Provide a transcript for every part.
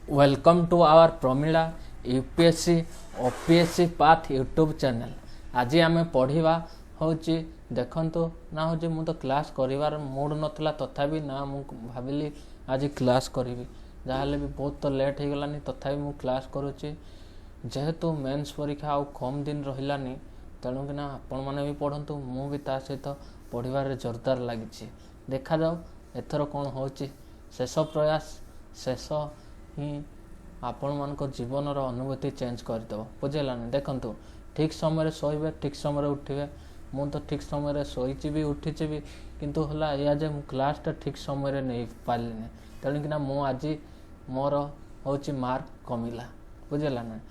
Welcome to our Pramila UPSC OPSC path YouTube channel। आज आम पढ़ा हूँ देखु ना हूँ मु तो क्लास कर मूड नाला तथापि ना मु भाविली आज क्लास करी जहाँ भी बहुत तो लेट हो गलानी तथापि मु क्लास करुच्ची जेहेतु मेन्स परीक्षा आउ कम दिन रहिलानी तेणुकिना आपण मैंने भी पढ़तु मु भी ता सहित पढ़ार जोरदार लगी देखा जाऊ एथर कौन हो शेष प्रयास शेष ही आपण मान जीवन अनुभूति चेंज करदेव बुझेलानी देखु ठीक समय शोबे ठीक समय उठे मु तो ठीक समय शोची भी उठी भी किंतु हला या जे मु क्लासटा ठीक समय नहीं पारिनी तेणुकिना मु आज मोर हूँ मार्क कमिला बुझेलाना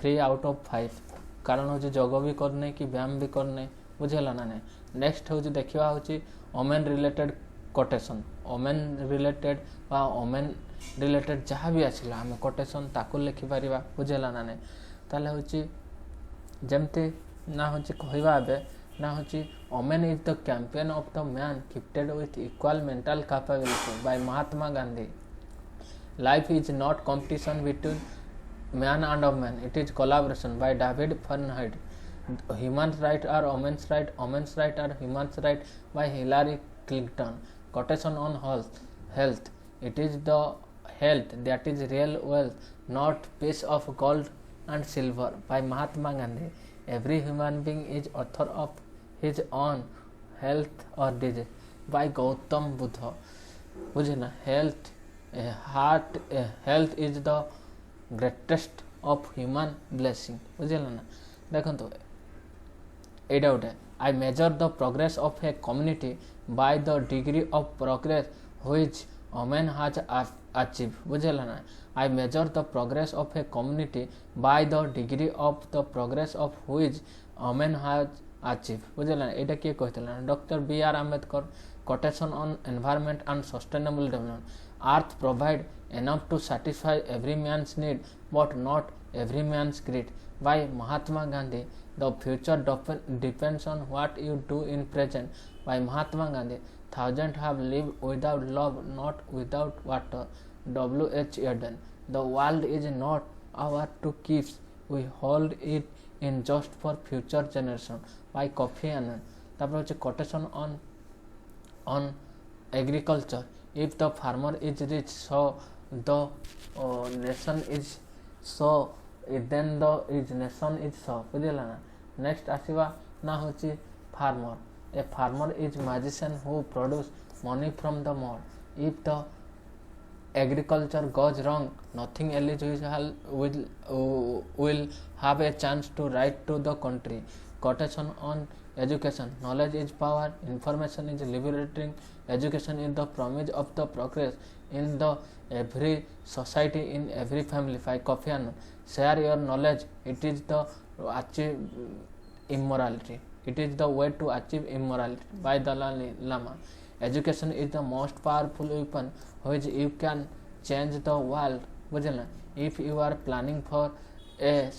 3 आउट ऑफ 5 कारण हूँ जग भी करने कि व्यायाम भी करने बुझेलाना नहीं। नेक्स्ट हूँ देखा हूँ women related quotation women related बा ओमेन रिलेटेड जहाँ भी आसला आम कोटेशन ताकू लिखिपर बुझेलाना नहीं ताले हूँ जमती ना हूँ कहवा ना हूँ woman is the companion of the man gifted with equal mental capability by Mahatma Gandhi. Life is not competition between man and woman, it is collaboration by David Fahrenheit। Human right are women's right are human's right by Hillary Clinton। Quotation on health, it is the health that is real wealth, not piece of gold and silver by Mahatma Gandhi। Every human being is author of his own health or disease by Gautam Buddha। बुझे ना health is the greatest of human blessing बुझेला ना देखो एटा गोटे I measure the progress of a community by the degree of progress which women has achieved बुझेला ना I measure the progress of a community by the degree of the progress of which women has achieved बुझेला ना एटा किए कहतला doctor B.R. Ambedkar. Quotation on environment and sustainable development, earth provide enough to satisfy every man's need but not every man's greed by Mahatma Gandhi। The future depends on what you do in present by Mahatma Gandhi। Thousands have lived without love, not without water W.H. Eden। The world is not ours to keep, we hold it in just for future generation by Kofi Annan। तापर होचे quotation on agriculture, if the farmer is rich so the nation is so then the nation is so बुझेला ना। Next आसीबा ना होची farmer. A farmer is magician who produce money from the mud। if the agriculture goes wrong nothing else will have a chance to write to the country। Quotation on education, knowledge is power, information is liberating, education is the promise of the progress in the every society, in every family by Kofi Annan। Share your knowledge, it is the achieve immorality, it is the way to achieve immorality by Dalai Lama। Education is the most powerful weapon which you can change the world बुझेला। if you are planning for a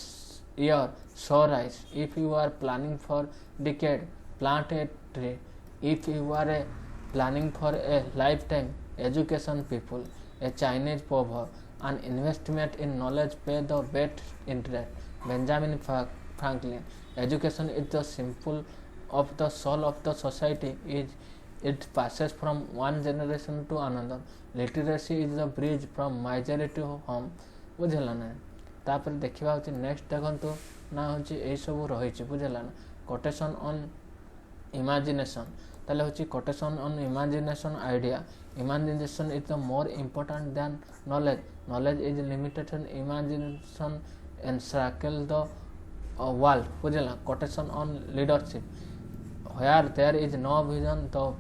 year sow rice, if you are planning for decade plant a tree, if you are planning for a lifetime education people, a Chinese proverb, an investment in knowledge pay the best interest Benjamin Franklin। Education is the symbol of the soul of the society, it passes from one generation to another। Literacy is the bridge from misery to home बुझेला ना। तापर देखा हूँ next देखो ना हूँ यही सब रही बुझेला ना। कोटेशन ऑन इमेजिनेशन ताले हूँ quotation on imagination idea, imagination is the more important than knowledge, knowledge is limited, imagination encircle the world बुझेला। Quotation on leadership, where there is no vision the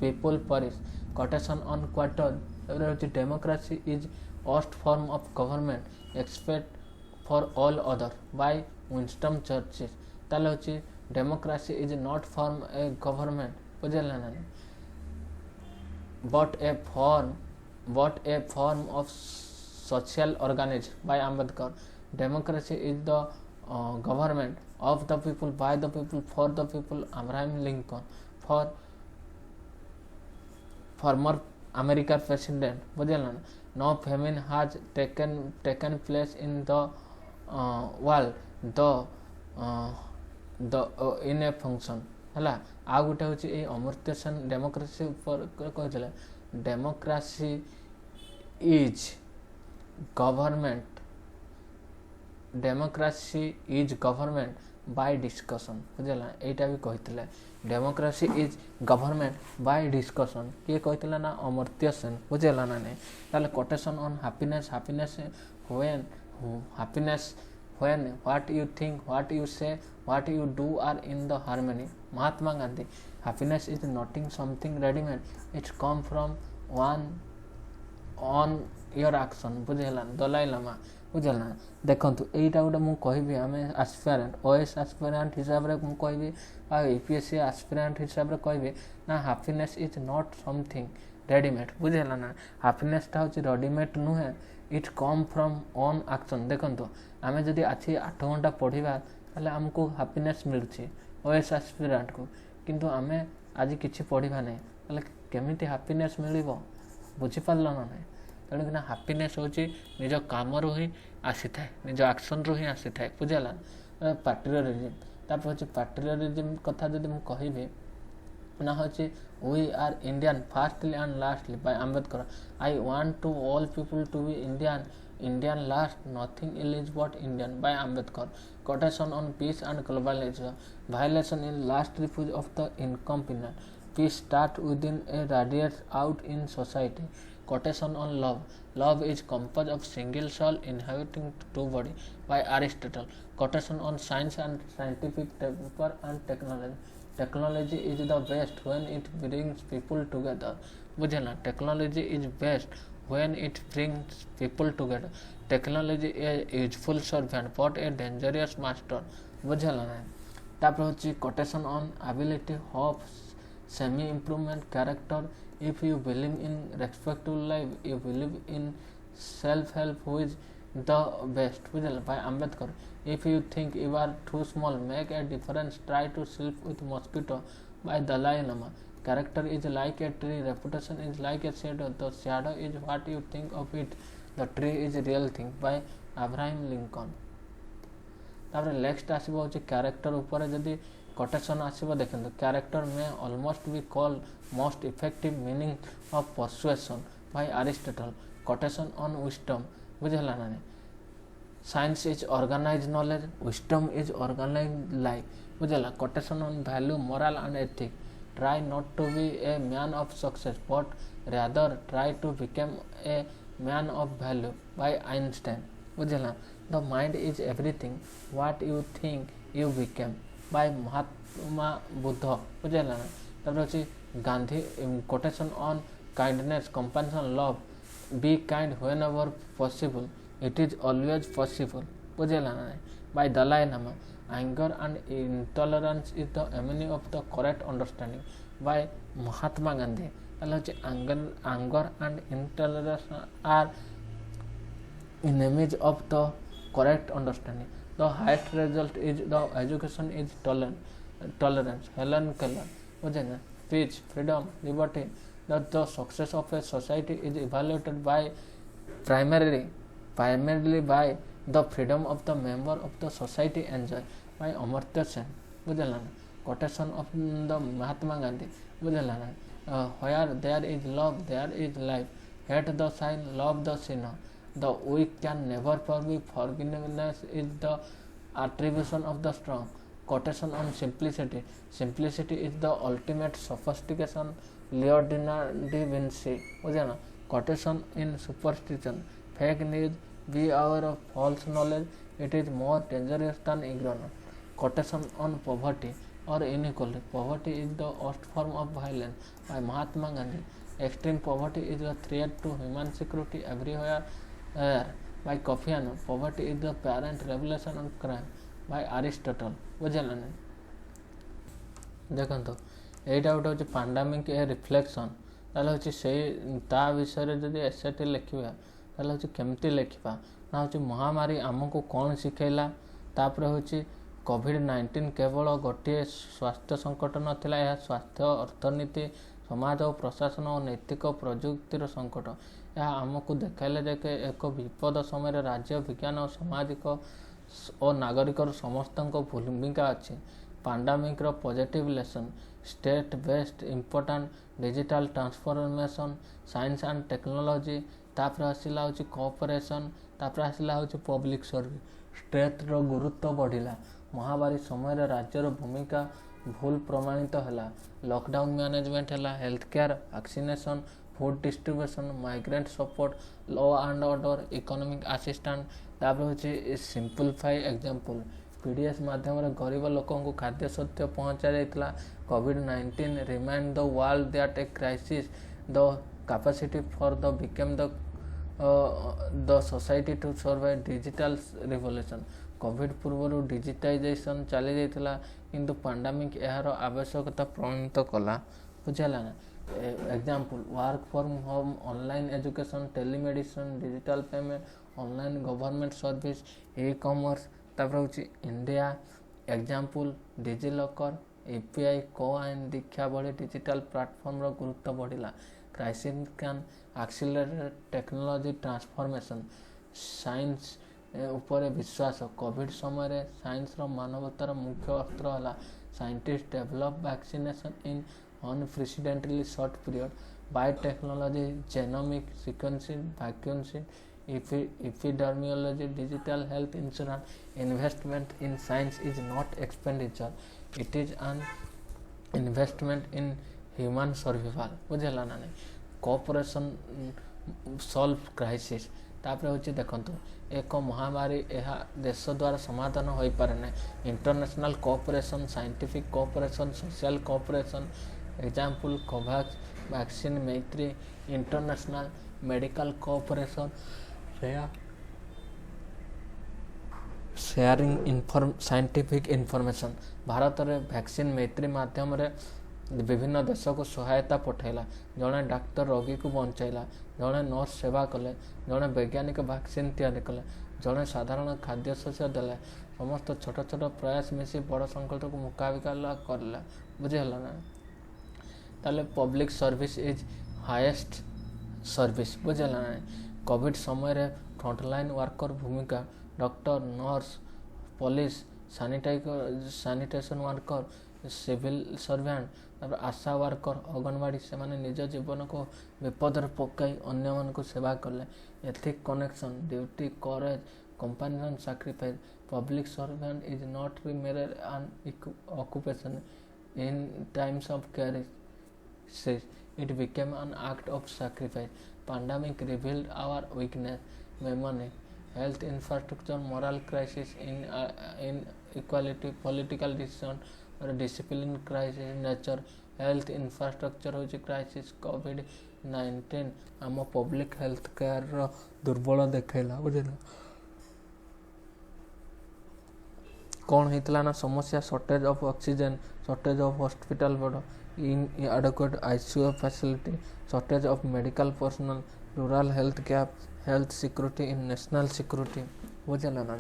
people perish. Quotation on quarter, democracy is worst form of government except for all other by Winston Churchill। ताले होची democracy is not form a government बुझेला ना but a form of social organism by Ambedkar। Democracy is the government of the people by the people for the people Abraham Lincoln। For former American president बुझेला ना no famine has taken place in the world in a function ହେଲା। ଆଉ ଗୋଟେ ହେଉଛି ଏଇ ଅମର୍ତ୍ୟ ସେନ democracy ଉପରେ କହିଥିଲେ democracy is government by discussion बुझेगा एटा भी कहते democracy is government by discussion किए कहते ना अमर्त्य सेन बुझेगा ना नहीं ताले quotation on happiness when what you think what you say what you do are in the harmony Mahatma Gandhi happiness is nothing something readymade it's come from one on your action बुझेगा दलाई लामा बुझेगा देखो यहीटा गोटे मुझे कहि आम आस्पिरेंट ओएस आस्पिरेंट हिसाब से मुझे कहि यूपीएससी आस्पिरेंट हिसाब से कहि ना happiness is not something readymade बुझेगा ना हैप्पीनेसटा हूँ रेडीमेड नुहे it come from own action देखो आम जदि आज 8 घंटा पढ़ा ताले आमको हैप्पीनेस मिलूँ ओएस आस्पिरेंट को किंतु आम आज किसी पढ़ा नहीं ताले केमिति हैप्पीनेस मिल बुझीपार ना नहीं तेणुक हैप्पीनेस हूँ निज काम रू ही आसी थाए निज एक्शन रू ही आसी थाए बुझेगा पैट्रियटिज्म तापर हूँ पैट्रियटिज्म कथा जब मुझे कहि ना हूँ we are Indian firstly and lastly by Ambedkar I want to all people to be Indian last nothing is but Indian by Ambedkar quotation on peace and globalisation violation in last refuge of the incompetent peace start within a radiates out in society quotation on love is composed of single soul inhabiting two body by Aristotle quotation on science and scientific paper and technology is the best when it brings people together बुझेना technology is best when it brings people together technology is a useful servant but a dangerous master बुझेला ना तापर होची quotation on ability hope semi improvement character if you believe in respectful life you believe in self help who is the best बुझेला by Ambedkar if you think you are too small make a difference try to sleep with mosquito by Dalai Lama character is like a tree reputation is like a shadow the shadow is what you think of it the tree is real thing by Abraham Lincoln तापर next आसीबो होची character ऊपर जदी quotation आसीबो देखंतु character में almost be call most effective meaning of persuasion by Aristotle quotation on wisdom बुझला ना science is organise knowledge wisdom is organise life बुझला quotation on value moral and ethic try not to be a man of success but rather try to become a man of value by Einstein बुझला the mind is everything what you think you become by Mahatma Buddha बुझेगा ना तब अच्छी Gandhi quotation on kindness compassion love be kind whenever possible it is always possible बुझेगा ना by Dalai Lama anger and intolerance is the enemy of the correct understanding by Mahatma Gandhi ताले होची anger and intolerance are enemies of the correct understanding the highest result is the education is tolerance Helen Keller बुझेगा peace freedom liberty that the success of a society is evaluated by primarily by the freedom of the member of the society enjoy by Amartya Sen बुझेगा ना quotation of the Mahatma Gandhi बुझेगा ना where there is love there is life hate the sign love the sinner the weak can never forgive forgiveness is the attribution of the strong quotation on simplicity is the ultimate sophistication Leonardo da Vinci बुझेगा quotation in superstition fake news be aware of false knowledge it is more dangerous than ignorance quotation on poverty or inequality poverty is the worst form of violence by Mahatma Gandhi extreme poverty is a threat to human security everywhere by Kofi Annan poverty is the parent revelation of crime by Aristotle बुझेगा ना देखो एटा गोटे हूँ pandemic a reflection ताले हूँ से ता विषय जदि एसेटी लिखा ताले हूँ केमती लिखा ना हूँ महामारी आमको कौन शिखेला तापर हूँ कोविड-19 केवल गोटे स्वास्थ्य संकट नथिला यह स्वास्थ्य अर्थनीति समाज और प्रशासन और नैतिक प्रजुक्तिर संकट। यह आमको देखाइले जे एक विपद समय राज्य विज्ञान और सामाजिक और नागरिक समस्त भूमिका अच्छी। Pandemic positive lesson state based important digital transformation science and technology तापर आसला हूँ कोऑपरेशन तापर आसला हूँ पब्लिक सर्विस स्टेट रो गुरुत्व बढ़िला। महामारी समय राज्यर भूमिका भूल प्रमाणित है। लॉकडाउन मैनेजमेंट है health care vaccination food distribution migrant support law and order economic assistant तापर हूँ सिंपलीफाई एग्जांपल पीडीएस माध्यम गरीब लोक खाद्य शस्य पहुँचा जाता। कोविड-19 remind the world that a crisis the capacity for the became the society to survive digital revolution. COVID पूर्व डिजिटाइजेशन चली जाता किंतु पैंडेमिक यार आवश्यकता प्रमाणित कला बुझेगा ना। Example work from home online education telemedicine digital payment online government service e commerce तापर हूँ इंडिया एग्जांपल डिजिलॉकर यूपीआई को आईन दीक्षा भली डिजिटल प्लाटफॉर्म गुरुत्व बढ़िला। Crisis can accelerate technology transformation science उपरे विश्वास कोविड समय साइंस मानवतार मुख्य अस्त्र है। Scientist develop vaccination in unprecedentedly short period biotechnology genomic sequencing वैक्यूंसिंग epidemiology digital health insurance investment in science is not expenditure it is an investment in human survival बुझेगा ना। नहीं कोऑपरेशन सॉल्व क्राइसिस तापर हूँ देखो एक महामारी यह देश द्वारा समाधान हो पारे ना। International cooperation scientific cooperation social cooperation example COVAX vaccine Maitri international medical cooperation sharing scientific information. Bharat में वैक्सीन मैत्री माध्यम विभिन्न देश को सहायता पठेला जड़े डाक्तर रोगी को बचाइला जड़े नर्स सेवा कले जड़े वैज्ञानिक वैक्सीन तैयारी कले जड़े साधारण खाद्य शस्य देले समस्त छोट छोट प्रयास मिसी बड़ संकट को मुकाबला करला बुझेगा ना। ताले public service is highest service बुझेगा ना। कोविड समय फ्रंटलाइन वर्कर भूमिका doctor nurse police sanitation worker civil servant ASHA worker anganwadi से निज जीवन को विपद पकई अन्य सेवा कले। Ethic connection duty courage companion sacrifice public servant is not merely an occupation in times of crisis it became an act of sacrifice. Pandemic revealed our weakness, memory, health infrastructure, moral crisis, inequality, political decision, discipline crisis, nature, health infrastructure होची crisis, COVID-19 आम public health care दुर्बल देखला बुझेगा। कौन होता ना समस्या shortage of oxygen shortage of hospital bed inadequate ICU facility shortage of medical personnel rural health gap health security in national security बुझेगा ना।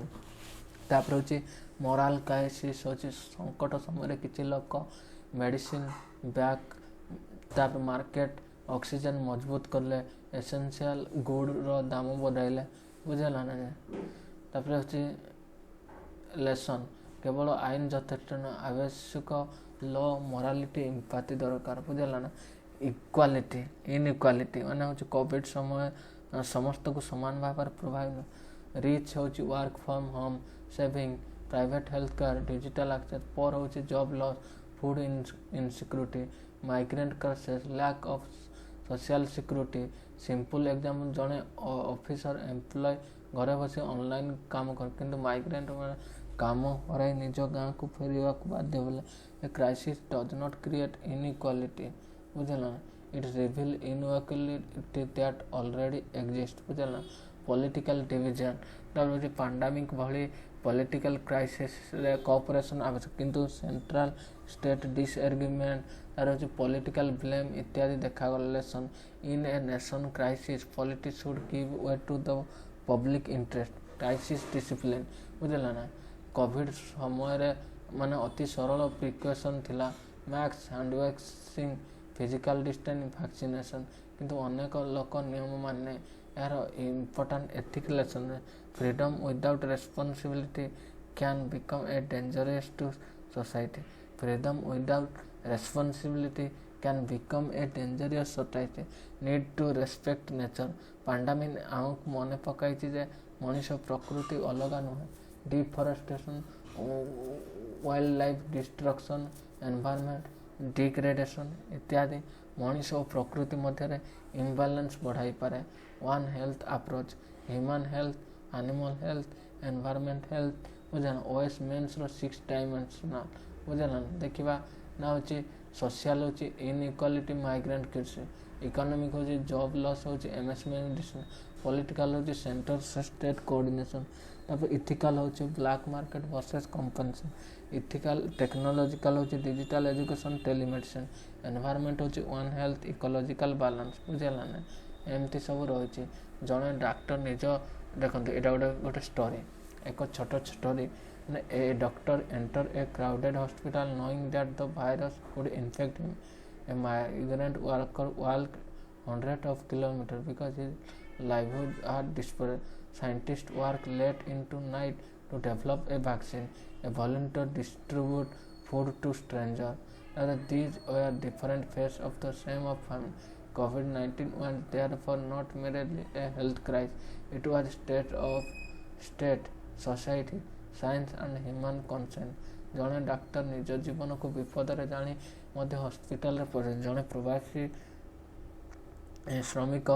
तापर हूँ मोराल क्राइसिस होची संकट समय किसी लोक मेडिसिन बैग तापर मार्केट ऑक्सीजन मजबूत करले एसेंशियल गुड रो दाम बढ़ाइले बुझेगा ना। तापर हूँ लेसन केवल आईन यथेष्ट न आवश्यक लॉ मोरालिटी एम्पैथी दरकार बुझेगा ना। इक्वालिटी इनइक्वालिटी माने हूँ कोविड समय समस्त को समान भाव प्रभावित रिच हूँ work from home saving private health care digital access पर हूँ job loss food insecurity migrant crisis lack of social security simple example जड़े ऑफिसर एम्प्लॉय घरे बसी ऑनलाइन काम कर किंतु माइग्रेंट काम हर निज गाँव को फेरवा बाध्य बोले। A crisis does not create inequality बुझेगा ना it reveal inequality that already exist बुझेगा ना। पॉलिटिकल डिवीजन तापर पैंडेमिक भली पॉलिटिकल क्राइसिस रे कोऑपरेशन आवश्यक किंतु सेंट्रल स्टेट डिसएग्रीमेंट तार हूँ पॉलिटिकल ब्लेम इत्यादि देखा lesson in a nation crisis politics should give way to the public interest crisis discipline बुझेगा ना। कोविड समय माने अति सरल प्रिकॉशन थिला mask hand washing physical distance vaccination किंतु अनेक लोक नियम माने यार important ethical lesson freedom without responsibility can become a dangerous to society freedom without responsibility can become a dangerous society need to respect nature pandemic आमको मन पकई जे मनीष प्रकृति अलग नुहे deforestation wild life destruction environment degradation इत्यादि मनीष और प्रकृति मध्य इम्बालांस बढ़ाई पारे one health approach human health animal health environment health बुझे ओएस मेन्स 6 डायमेंशनल बुझे देखा ना हूँ सोशल हूँ इनइक्वालिटी माइग्रेंट किड्स इकोनॉमिक हूँ जॉब लॉस हूँ एमएसएमई पॉलिटिकल हूँ सेंटर स्टेट कोऑर्डिनेशन तापर इथिकल हूँ black market versus compensation ethical technological हूँ डिजिटल एजुकेशन टेलीमेडिसिन एनवायरनमेंट हूँ वन हेल्थ इकोलॉजिकल बैलेंस बुझेगा ना एमती सब रही जड़े डॉक्टर निज देखो यहाँ गोटे स्टोरी एक छोट story A doctor enter a crowded hospital knowing that the virus would infect him a migrant worker walked hundreds of kilometers because his livelihood are desperate. Scientists work late into night to develop a vaccine. A volunteer distribute food to strangers. These were different phases of the same family. COVID-19 was therefore not merely a health crisis. It was a state of state, society, science and human consent. जड़े doctor निज जीवन को विपद जानी hospital जड़े प्रवासी श्रमिक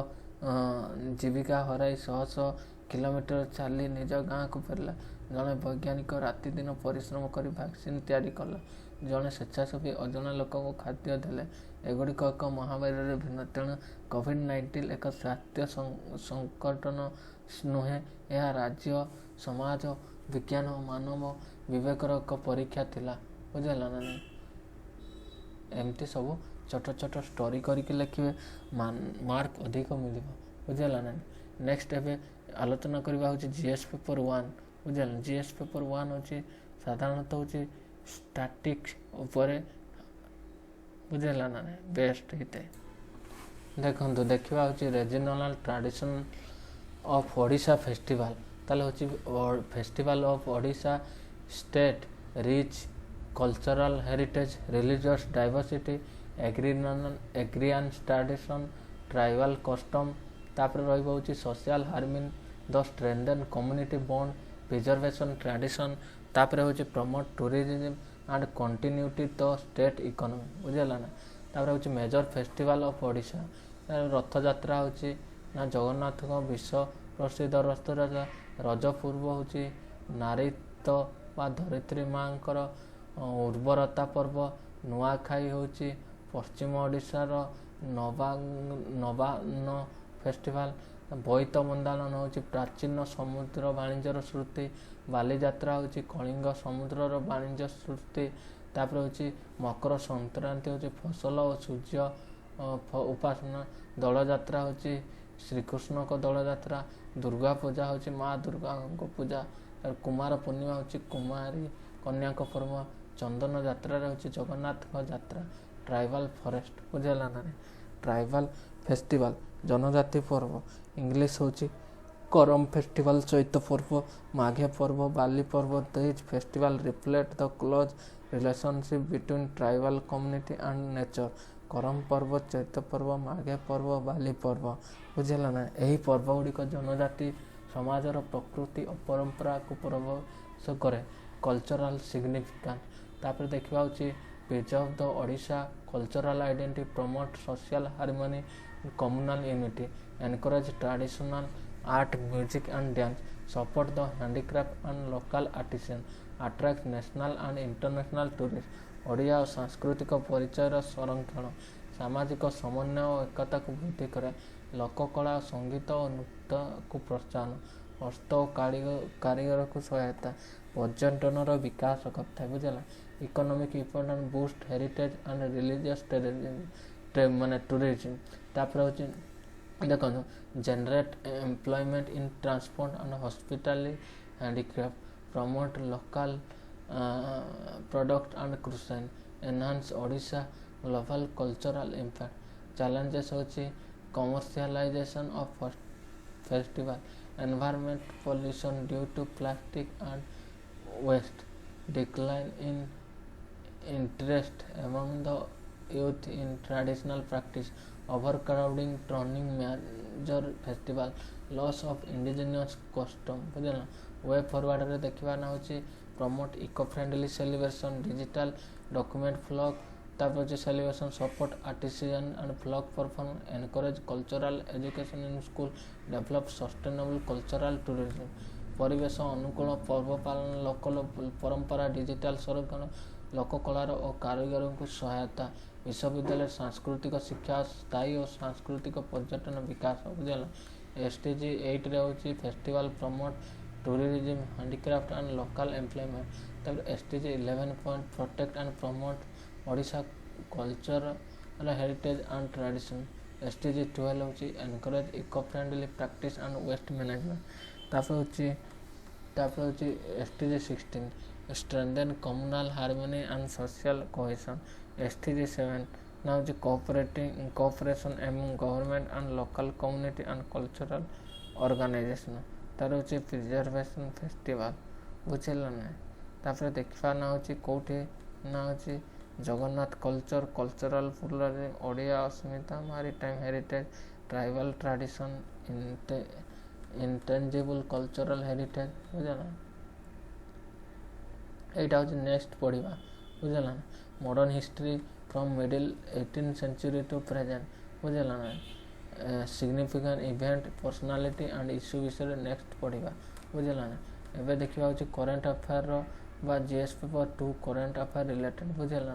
जीविका हराई शह शह किलोमीटर चली निज गाँ को फेरला जड़े वैज्ञानिक राति दिन परिश्रम कर वैक्सीन तैयारी कला जड़े स्वेच्छासेवी अजणा लोक को खाद्य देले एगुड़िक एक महामारी भिन्न तेणु कोविड-19 एक स्वास्थ्य संकटन नुहे यह राज्य समाज विज्ञान और मानव विवेकर एक परीक्षा थिला बुझेगा ना नहीं एमती सब छोट छोट स्टोरी करके लिखे मार्क अधिक मिल बुझेगा ना नेक्स्ट एवं आलोचना करवा हूँ जीएस पेपर 1 बुझेगा जीएस पेपर 1 हूँ साधारणतः हूँ स्टैटिक्स उपरे बुझेगा ना बेस्ट होते देखो देखा हूँ regional tradition of Odisha festival ताले हूँ festival of Odisha state rich cultural heritage religious diversity agrarian tradition tribal custom तापर रही social harmony the strengthen community bond preservation tradition तापर हूँ promote tourism and continuity the state economy बुझेगा ना तापर हूँ मेजर फेस्टिवल ऑफ ओडिशा रथ यात्रा हूँ ना जगन्नाथ विश्व प्रसिद्ध रज पूर्व हूँ नारीत्व बा धरित्री माँ उर्वरता पर्व नुआखाई हूँ पश्चिम ओडिशार नवान्न फेस्टिवल बोईत मंदालन हूँ प्राचीन समुद्र वाणिज्यर श्रुति बालीजात्रा हूँ कलिंग समुद्र वाणिज्य श्रुति तापर हूँ मकर संक्रांति हूँ फसल और सूर्य उपासना दल यात्रा हूँ श्रीकृष्ण को दल यात्रा दुर्गा पूजा हूँ माँ दुर्गा को पूजा कुमार पूर्णिमा हूँ कुमारी कन्या को पर्व चंदन यात्रा हूँ जगन्नाथ यात्रा ट्राइबल फॉरेस्ट बुझेगा ना ट्राइबल फेस्टिवल जनजाति पर्व इंग्लिश हूँ करम फेस्टिवल चैत पर्व माघे पर्व बाली पर्व these festival reflect the close relationship between tribal community and nature करम पर्व चैत पर्व माघे पर्व बाली पर्व बुझेगा ना यही पर्व गुड़िक जनजाति समाजर प्रकृति और परंपरा को प्रभावित करे कल्चरल सिग्निफिकेंस तापर देखा हूँ preserve the Odisha cultural identity promote social harmony communal unity encourage traditional art music and dance support the handicraft and local artisan attract national and international tourist Odia और सांस्कृतिक परिचय संरक्षण सामाजिक समन्वय और एकता को वृद्धि करे लोककला संगीत और नृत्य को प्रोत्साहन हस्त और कारीगर को सहायता पर्यटन विकास करता है बुझेगा economic important boost heritage and religious माने टूरिज्म तापर हूँ देखो generate employment in transport and hospitality handicraft promote local product and क्रूसन enhance Odisha global cultural impact challenges होची commercialisation of festival, environment pollution due to plastic and waste, decline in interest among the youth in traditional practice, overcrowding turning major festival, loss of indigenous custom। बुझल way forward रे देखिबा ना होची promote eco friendly celebration, digital document folk, तापर जे celebration support artisan and folk performance, encourage cultural education in school, develop sustainable cultural tourism, परिवेश अनुकूल पर्व पालन, लोकल परंपरा, डिजिटल संरक्षण, लोककलार और कारीगर को सहायता, विश्वविद्यालय सांस्कृतिक शिक्षा, स्थायी और सांस्कृतिक पर्यटन विकास। बुझल एसटीजी 8 रे होची festival promote tourism, handicraft and local employment. तब SDG 11 point protect and promote Odisha cultural heritage and tradition. SDG 12 होची encourage eco friendly practice and waste management. तापर होची SDG 16 strengthen communal harmony and social cohesion। STG 7 now the cooperation among government and local community and cultural organization। तार होची preservation festival. बुझल ना तापर देखा ना होची कोठी ना होची Jagannath culture, cultural pluralism, Odia अस्मिता, maritime heritage, tribal tradition, intangible cultural heritage. बुझल एटा हूँ नेक्स्ट पढ़ा। बुझल ना modern history from middle 18th century to present. बुझल ना significant event, personality and issue विषय नेक्स्ट पढ़ा। बुझल ना एबे देखिबा होची करंट अफेयर रो बा GS paper 2 current affair related. बुझल ना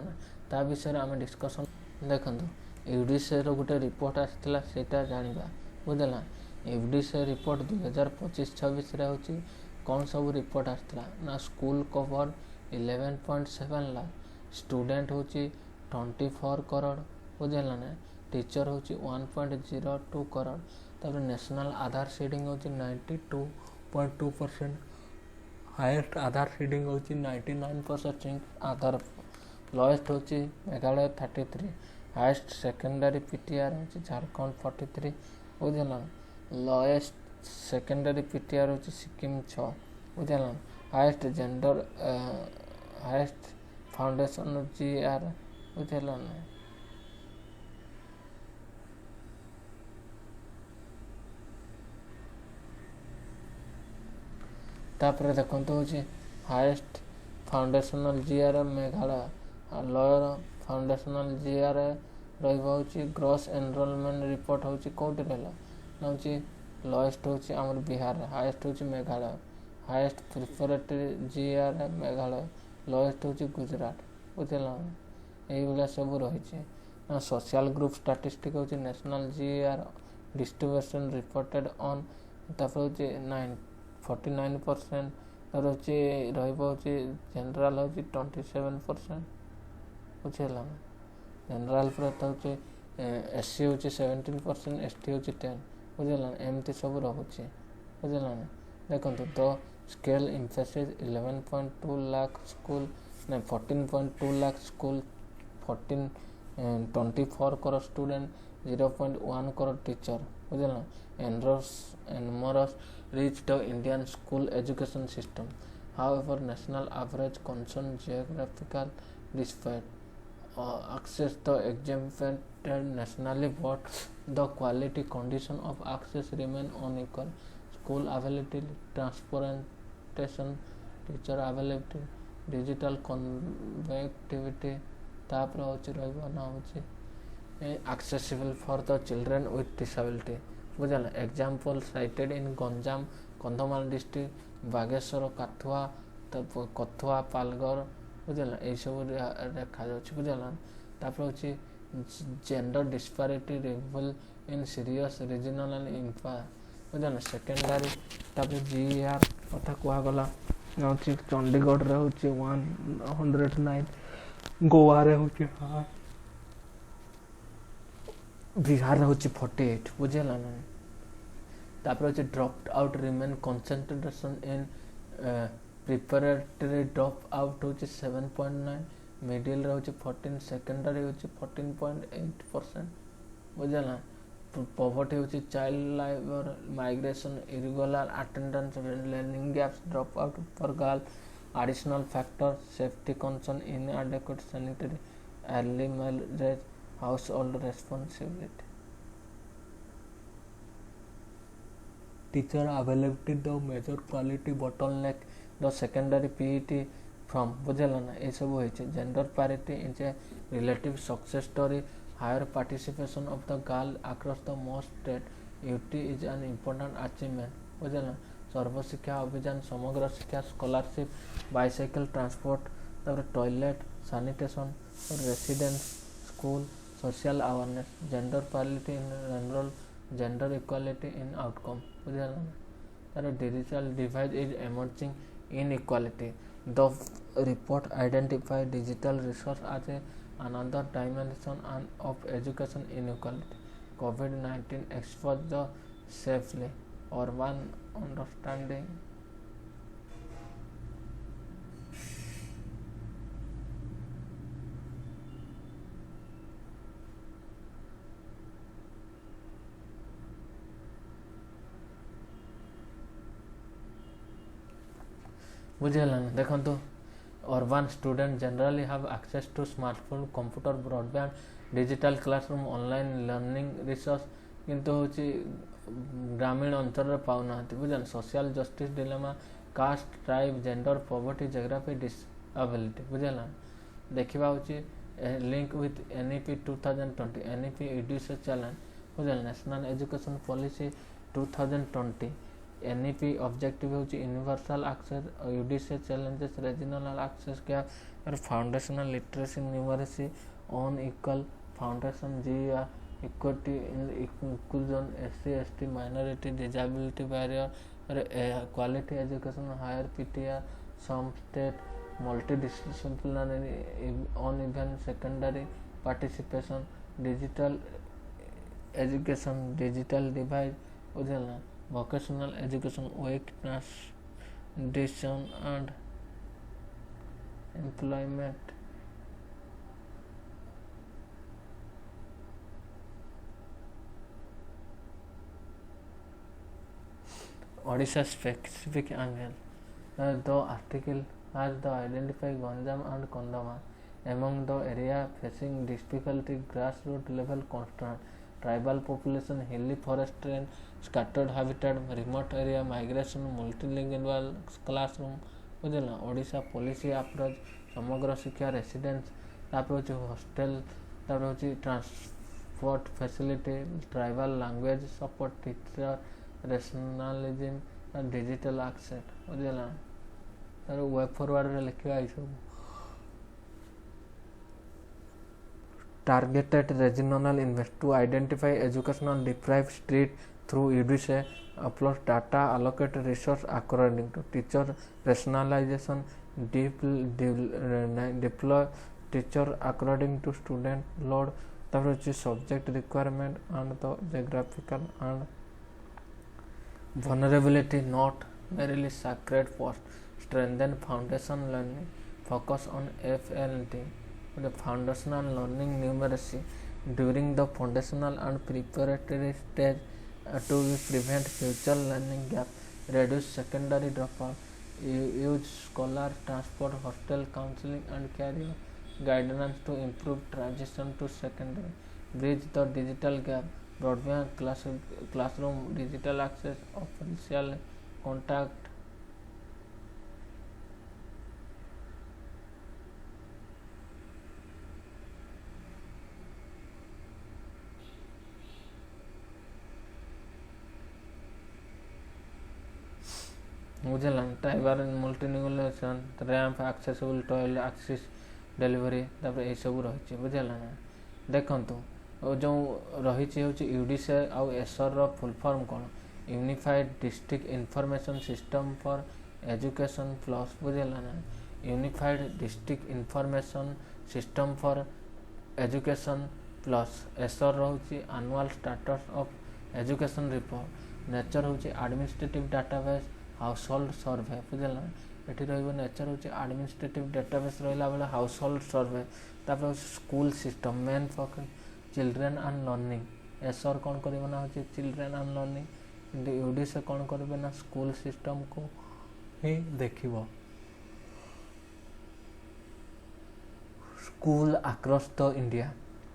ता विषय आम डिस्कशन देखंतु यूडीसी रो गोटे रिपोर्ट आसला सेटा जानिबा। बुझल ना यूडीसी रिपोर्ट 2025-26 रे होची कौन सब रिपोर्ट आसला ना स्कूल कवर 11.7 लाख, स्टूडेंट होची 24 करोड़। बुझल ना टीचर होची 1.02 करोड़। तब नेशनल आधार सीडिंग होची 92.2%, हाईएस्ट आधार सीडिंग होची 99% आधार। लोएस्ट होची मेघालय 33, हाईएस्ट सेकेंडरी पीटीआर होची झारखंड 43। बुझल ना लोएस्ट सेकेंडरी पीटीआर होची सिक्किम 6। बुझल ना highest gender highest foundation GR. बुझल ना तापर देखंतु होची highest foundational GR Meghalaya, lower foundational GR रहिबा होची ग्रॉस एनरोलमेंट रिपोर्ट होची कोठी रहला ना होची लोएस्ट होची हमर बिहार, हाईएस्ट होची Meghalaya, highest preparatory GR Meghalaya, lowest होची गुजरात। बुझल ना एई गुला सब रहिছে ना। सोशल ग्रुप स्टैटिस्टिक होची national GR distribution reported on तापर होची 49%, तार होची रहिबा होची जनरल होची 27%। बुझल ना जनरल पर होची एससी होची 17%, एसटी होची 10। बुझल ना एमती सब रहुची। बुझल ना देखंतु तो स्केल एम्फेसिस 11.2 लाख स्कूल ना 14.2 lakh school, 24 crore student, 0.1 crore teacher. बुझल ना एनमोरस reach the Indian school education system. However, national average concern geographical disparities. Access the exempted nationally, but the quality condition of access remain unequal. School availability, transportation, teacher availability, digital connectivity, तापर होची रहइबा ना होची accessible for the children with disability। बुझल example cited in Ganjam, Kandhamal district, Bageshwar, Kathua, Kathua, Palghar. बुझल यही सब देखा जाच्छी। बुझल तापर होची gender disparity reveal in serious regional and impact. बुझल सेकेंडरी तापर जीआर कथा कुआ गला होची चंडीगढ़ रे होची 109, गोवा रे होची बिहार रे होची 48। बुझल ना तापर होची drop out remain concentration in preparatory drop out होची 7.9, मिडिल रोचे 14, सेकेंडरी होची 14.8%, बुझेला। पॉवर्टी होची child labour, migration, irregular attendance, learning gaps, drop out for girl, additional factor, safety concern, inadequate sanitary, early marriage, household responsibility, teacher availability, the major quality bottleneck, the secondary PET from, बुझेला ना, ये सब होई छे। Gender parity is a relative success story, higher participation of the girl across the most state, UT is an important achievement, बुझेला। Sarva Shiksha Abhiyan, Samagra Shiksha, scholarship, bicycle transport, तापर toilet, sanitation, residence, school, social awareness, gender parity in general, gender equality in outcome, बुझेला। तापर digital divide is emerging inequality. The report identified digital resource as another dimension of education inequality. COVID-19 exposed the safely urban understanding बुझेगा। देखो urban student generally have access to smartphone, computer, broadband, digital classroom, online learning resource, किंतु होची ग्रामीण अंचल पाऊना बुझे। Social justice dilemma, caste, tribe, gender, poverty, geography, disability, बुझेगा। देखा link with NEP 2020, NEP UDISE challenge, बुझे। National education policy 2020, NEP objective होची universal access, UDISE challenges, regional access gap, foundational literacy, numeracy, on equal foundation, जी equity inclusion, SC ST minority, disability barrier, quality education, higher PTR, some state, multidisciplinary, on even secondary participation, digital education, digital divide, बुझेगा। vocational education, weak transition and employment, Odisha specific angle. The article has the identify Ganjam and Kondama among the area facing difficulty, grassroots level constraint, tribal population, hilly forest terrain, scattered habitat, remote area, migration, multilingual classroom, बुझेगा। Odisha policy approach, Samagra Shiksha, residence, hostel, transport facility, tribal language support, teacher rationalism, digital access, बुझेगा। Web forward लिखा ये सब। Targeted regional invest to identify educational deprived street through UDC, upload data, allocate resource according to teacher rationalization, deploy teacher according to student load, subject requirement and the geographical and vulnerability, not merely sacred post, strengthen foundation learning, focus on FLT, the foundational learning numeracy during the foundational and preparatory stage to prevent future learning gap, reduce secondary dropout, use scholar transport, hostel counseling and career guidance to improve transition to secondary, bridge the digital gap, broadband classroom, digital access, official contact, बुझेगा। Tribal multilingual, ramp, accessible toilet, access delivery, तापर ये सब रही, बुझेगा ना। देखु जो रही UDISE आउ एसर फुल फॉर्म कौन, unified district information system for education plus, बुझेगा ना। Unified district information system for education plus, ASER रोचे annual status of education report, nature होची administrative database, household survey, बुझेगा। एठी रहइबो नेचर होची एडमिनिस्ट्रेटिव डेटाबेस रहला बेला हाउस होल्ड सर्वे तापर school system main focus children and learning ASER कौन करिबो ना होची चिल्ड्रेन एंड लर्निंग किंतु यूडी से कौन करिबो ना स्कूल सिस्टम को ही देखिबो school across the India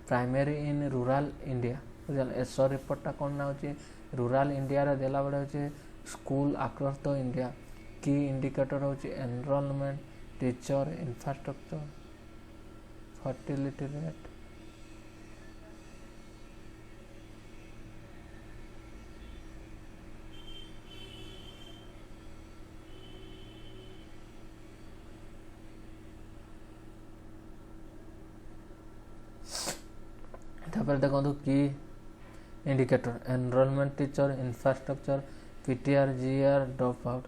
primary in rural India बुझल एसर रिपोर्ट कौन ना होची रूरल इंडिया रे देला बडे होची स्कूल अक्रॉस द इंडिया की इंडिकेटर होची enrolment teacher infrastructure fertility rate तापर देखो की indicator enrolment teacher infrastructure PTR GR drop out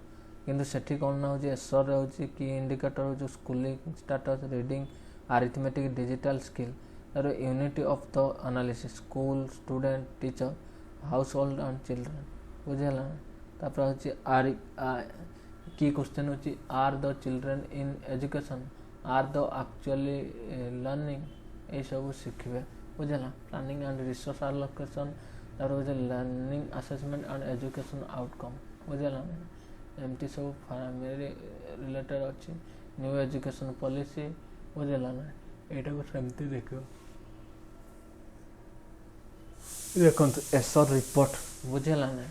किंतु सेठी कौन ना होची एसर रे होची की इंडिकेटर होची schooling status reading arithmetic digital skill और unity of the analysis school student teacher household and children बुझेला तापर होची आर की क्वेश्चन होची are the children in education are the actually learning ए सब शिखबे बुझेला प्लानिंग एंड रिसोर्स एलोकेशन और होची learning assessment and education outcome बुझेला एमटी सब प्राइमरी रिलेटेड अच्छी न्यू एजुकेशन पॉलिसी बुझेला ना एटा को सेमती देखो देखंतु एसर रिपोर्ट बुझेला ना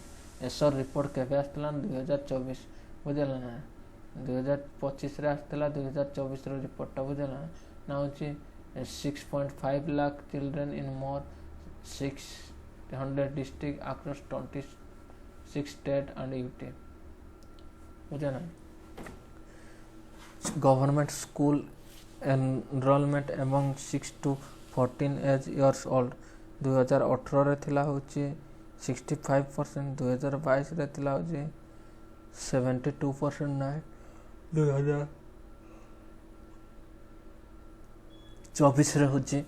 एसर रिपोर्ट केबे आस्तला 2024 बुझेला ना 2025 रे आस्तला 2024 रो रिपोर्ट बुझेला ना होची 6.5 lakh children in more 600 district across 26 state and UT बुझेला government school enrolment among 6 to 14 age years old 2018 रे थिला होची 65% 2022 रे थिला होची 72% ना 2024 रे होची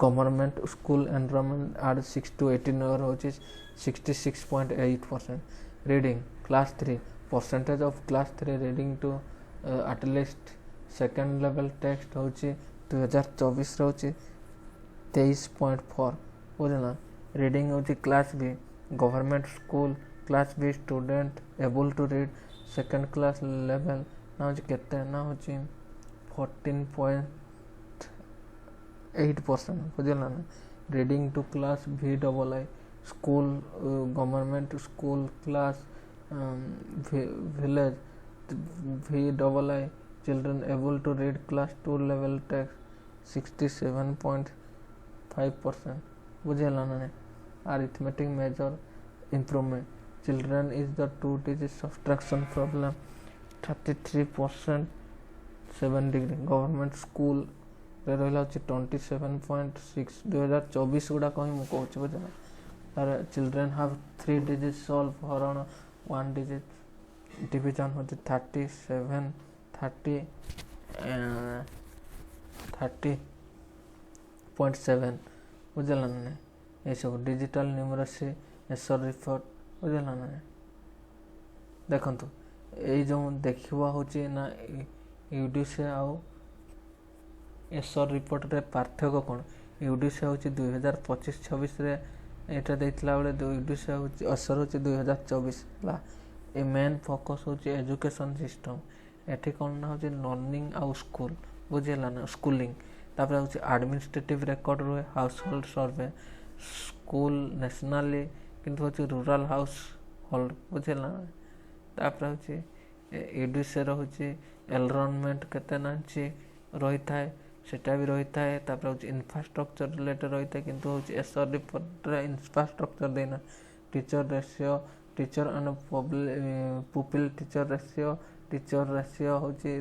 गवर्नमेंट स्कूल एनरोलमेंट आर 6 to 18 ईयर होची 66.8% reading class 3 percentage of class 3 reading to at least second level text होची 2024 रे होची 23.4 बुझना रीडिंग होची क्लास बी गवर्नमेंट स्कूल क्लास बी student able to read second class level ना होची केते ना होची 14.8% बुझना ना रीडिंग टू क्लास भी डबल आई school government school class village VII children able to read class 2 level text 67.5% बुझेला ना arithmetic measure improvement children is the 2 digit subtraction problem 33% 7 degree government school रे रहला 27.6 2024 गुडा कहि मु कहूछ बुझेला और children have 3 digit solve for 1 digit division होती 37 30 30.7 बुझेला ना ये सब डिजिटल न्यूमरेसी एसर रिपोर्ट बुझेला ना देखंतु ए जो देखिबा होची ना यूडीसी आउ एसर रिपोर्ट रे पार्थक्य कोन यूडीसी होची 2025-26 रे एटा देतला बेले यूडीसी होची असर होची 2024 ला ए मेन फोकस होची एजुकेशन सिस्टम एठी कोन ना होची लर्निंग आउ स्कूल बुझेला ना स्कूलिंग तापर होची एडमिनिस्ट्रेटिव रिकॉर्ड रो household survey school nationally किंतु होची रूरल हाउस होल्ड बुझेला तापर होची यूडीसी रो होची एनवायरनमेंट केते नाची रही थाए सेटा भी रही थाए तापर होची इंफ्रास्ट्रक्चर रिलेटेड रही थाए किंतु होची एसर रिपोर्ट रे इंफ्रास्ट्रक्चर देना teacher ratio teacher and pupil teacher ratio होची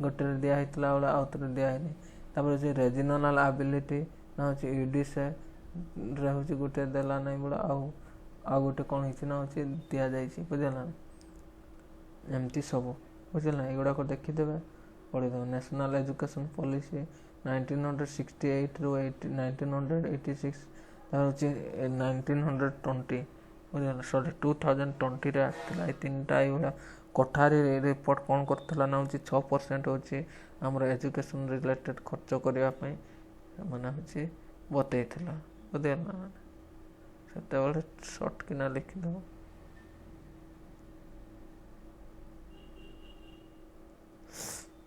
गोटे दिया हितला वाला आउटर दिया है तापर होची रीजनल एबिलिटी ना होची यूडीसी रे होची गोटे देला नै बडा आ गोटे कोन हिची ना होची दिया जाईची बुझला एमती सब बुझला एगुडा को देखि देबे पढि दो नेशनल एजुकेशन पॉलिसी 1968 रो 1986 तार होची 1920 बुझला सॉरी 2020 रे आस्तिला ए तीनटा एगुडा कोठारी रिपोर्ट कौन करथिला ना होची 6% होची हमर एजुकेशन रिलेटेड खर्च करिया पई माने होची बतैथिला बुझिला ना सेते बेले शॉर्ट किना लिखि दो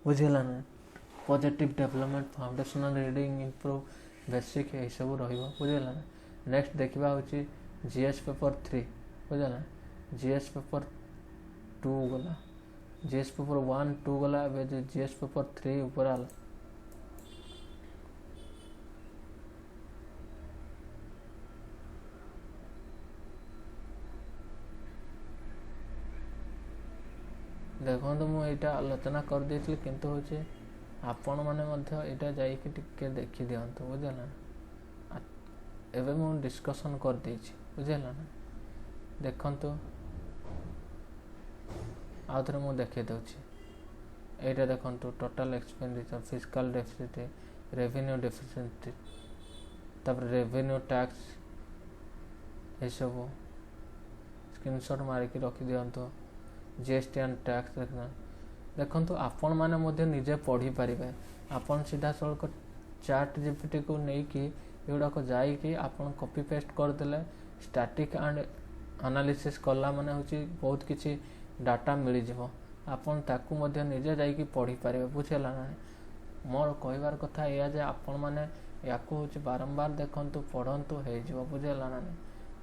बुझिला ना positive development foundational reading improve basic ए सब रहिबो बुझिला ना नेक्स्ट देखिबा होची जीएस पेपर 3 बुझिला जीएस पेपर 2 गला जीएस पेपर 1 2 गला अब जो जीएस पेपर 3 ऊपर आला देखो तो मु एटा आलोचना कर देथिल किंतु होचे आपण माने मध्य एटा जाई कि टिके देखि दियंतो बुझला एबे मु डिस्कशन कर देछि बुझला ना देखंतो आउथरे मु देखे दउछि एटा देखंतो total expenditure fiscal deficit revenue deficit तब रेवेन्यू टैक्स ए सब स्क्रीनशॉट मारि के रखि दियंतो जीएसटी एंड टैक्स देखंतो आपण माने मध्ये निजे पढ़ी पारिबे आपण सीधा सळक चैट जीपीटी को नै कि एडा को जाई कि आपण कॉपी पेस्ट कर देले स्टैटिक एंड एनालिसिस करला माने होची बहुत किछि डाटा मिल जिवो आपण ताकू मध्ये निजे जाई कि पढ़ी पारिबे बुझला ना मोर कहबार कथा या जे आपण माने याकू होची बारंबार देखंतु पढ़ंतु हे जिवो बुझला ना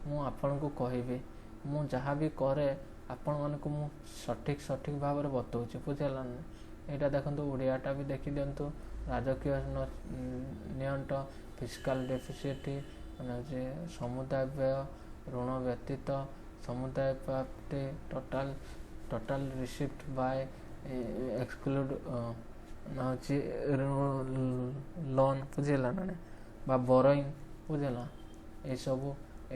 मु आपण को कहिबे मु जहा भी करे आपण मन को मु सठिक भाव रे बतौछि बुझला ना एटा देखंतु ओडियाटा भी देखि दियंतु राजकीय नियंट फिस्कल डेफिसिट माने जे समुदाय व्यय ऋण व्यतीत समुदाय प्राप्ति टोटल रिसीव्ड बाय एक्सक्लूड ना होछि लोन बुझला ना बा बोरोइंग बुझला ए सब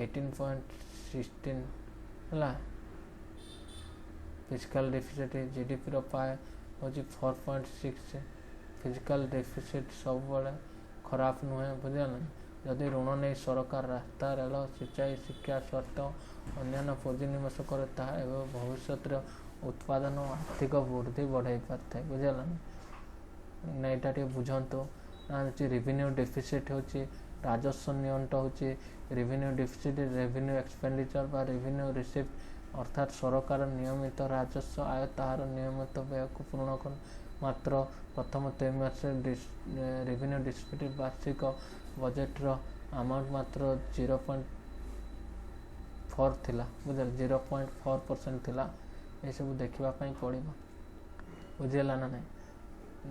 18.16 हला फिजिकल डेफिसिट जीडीपी रो पाए होची 4.6 फिजिकल डेफिसिट सब बड़े खराब नुहे बुझला जदि ऋण नहीं सरकार रास्ता रेल सिंचाई शिक्षा स्वास्थ्य अन्य पुंजी निवेश करे ताहा एवं भविष्य उत्पादन और आर्थिक वृद्धि बढ़ाई पारता है बुझला ना एटा टे बुझंतो ना रेवेन्यू डेफिसिट होची राजस्व नियंट होची रेवेन्यू डेफिसिट रेवेन्यू एक्सपेंडिचर बा रेवेन्यू रिसीव अर्थात सरकार नियमित राजस्व आय ताहार नियमित व्यय को पूर्ण कर मात्र प्रथम त्रैमासिक रेवेन्यू डिस्ट्रीब्यूटिव वार्षिक बजेट रो अमाउंट मात्र 0.4 थिला बुझल 0.4% थिला ए सब देखिबा पई पड़िबो बुझला ना नहीं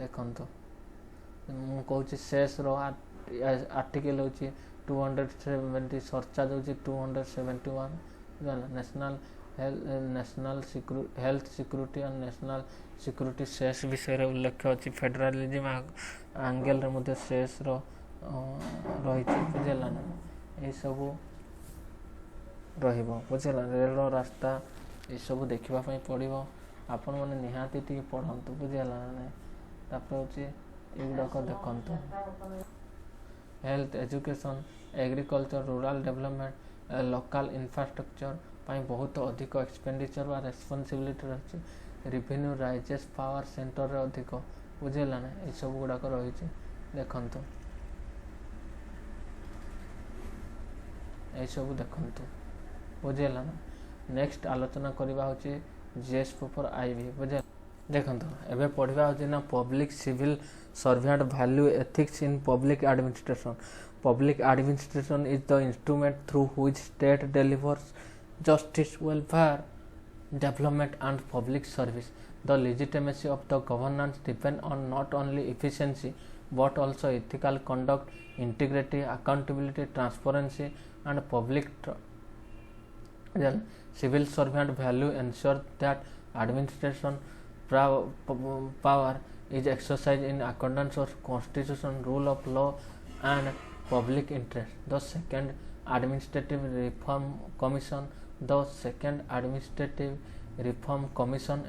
देखंतो मु कहूची शेष रो आर्टिकल होची 270 सरचार्ज होची 271 नेशनल हेल्थ सिक्योरिटी और नेशनल सिक्योरिटी शेष विषय उल्लेख अच्छी फेडरालिज्म एंगल रे मध्य शेष रही बुझला ना ये सब रहिबो बुझला रेल रास्ता ये सब देखिबा पई पड़िबो आपण माने निहाती टी पढ़ंतु बुझला ना तापर होची एगुडा को देखंतु health education agriculture rural development local infrastructure पाई बहुत अधिक एक्सपेंडिचर व रेस्पॉन्सिबिलिटी रही रेवेन्यू राइजेस पावर सेंटर रे अधिक बुझला ना ये सब गुड़ाक रही देखंतु ये सब देखंतु बुझला ना नेक्स्ट आलोचना करबा होची जीएस पेपर आईबी बुझे देखंतु एबे पढ़िबा होची ना public civil servant value ethics in public administration Public administration is the instrument through which state delivers justice, welfare, development and public service. The legitimacy of the governance depends on not only efficiency but also ethical conduct, integrity, accountability, transparency and public trust. Civil servant value ensure that administration power is exercised in accordance with constitution, rule of law and public interest. The second administrative reform commission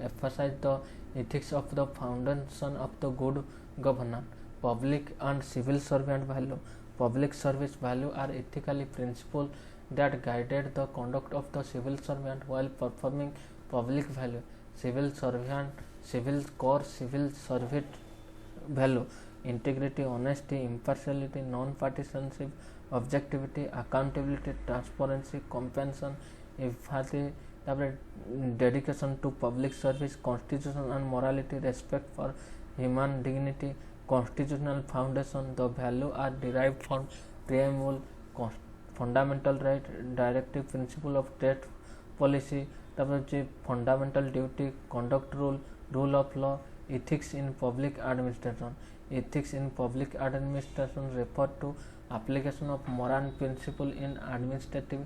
emphasized the ethics of the foundation of the good governance. Public and civil servant value. Public service value are ethically principles that guided the conduct of the civil servant while performing public value. civil servant, civil core, civil servant value, integrity, honesty, impartiality, non-partisanship, objectivity, accountability, transparency, compassion, empathy, dedication to public service, constitution and morality, respect for human dignity, constitutional foundation. The value are derived from preamble, fundamental right, directive principle of state policy, fundamental duty, conduct rule, rule of law, ethics in public administration. Ethics in public administration refer to application of moral principle in administrative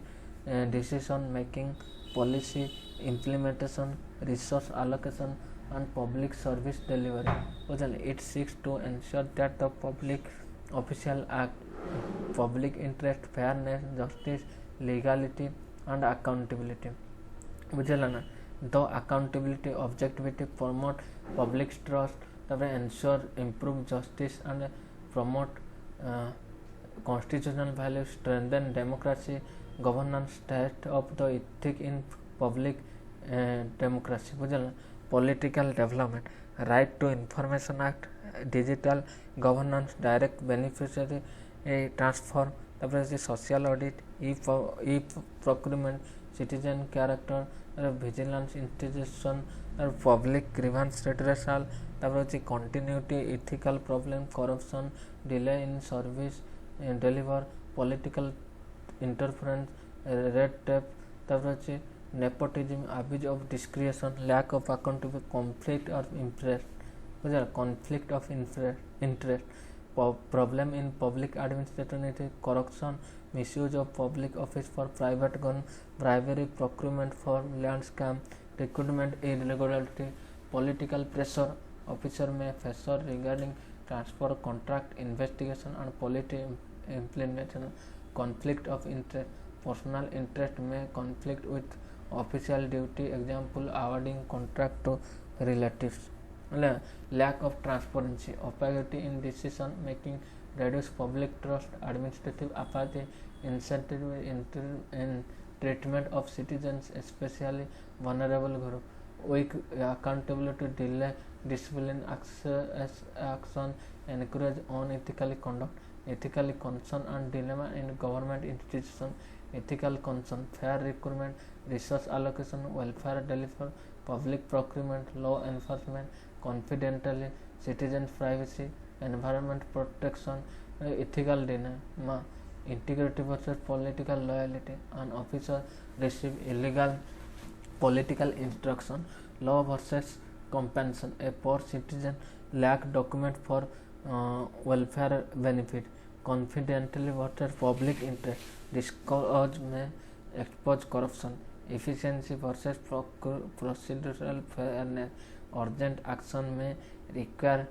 decision making, policy implementation, resource allocation and public service delivery. It seeks to ensure that the public official act public interest, fairness, justice, legality and accountability. बुझेला ना. The accountability, objectivity promote public trust, ensure improve justice and promote constitutional values, strengthen democracy, governance, state of the ethic in public democracy. बुझेला. Political development, right to information act, digital governance, direct beneficiary transfer, social audit, e-procurement, citizen character, vigilance institution, public grievance redressal, continuity, ethical problem, corruption, delay in service deliver, political interference, red tape, nepotism, abuse of discretion, lack of accountability, conflict of interest, problem in public administration, corruption, misuse of public office for private gain, bribery, procurement for land scam, recruitment irregularity, political pressure, officer may face regarding transfer, contract, investigation and policy implementation, conflict of interest, personal interest may conflict with official duty, example awarding contract to relatives. Lack of transparency, opacity in decision making, reduce public trust, administrative apathy, incentive in treatment of citizens, especially vulnerable group, weak accountability, delay discipline action, encourage unethical conduct, ethical concern and dilemma in government institution, ethical concern, fair recruitment, resource allocation, welfare delivery, public procurement, law enforcement, confidentiality, citizens privacy, environment protection, ethical dilemma, integrity versus political loyalty, an officer receive illegal political instruction, law versus compensation, a poor citizen lack document for welfare benefit, confidentiality versus public interest, disclosure may expose corruption, efficiency versus procedural fairness, urgent action may require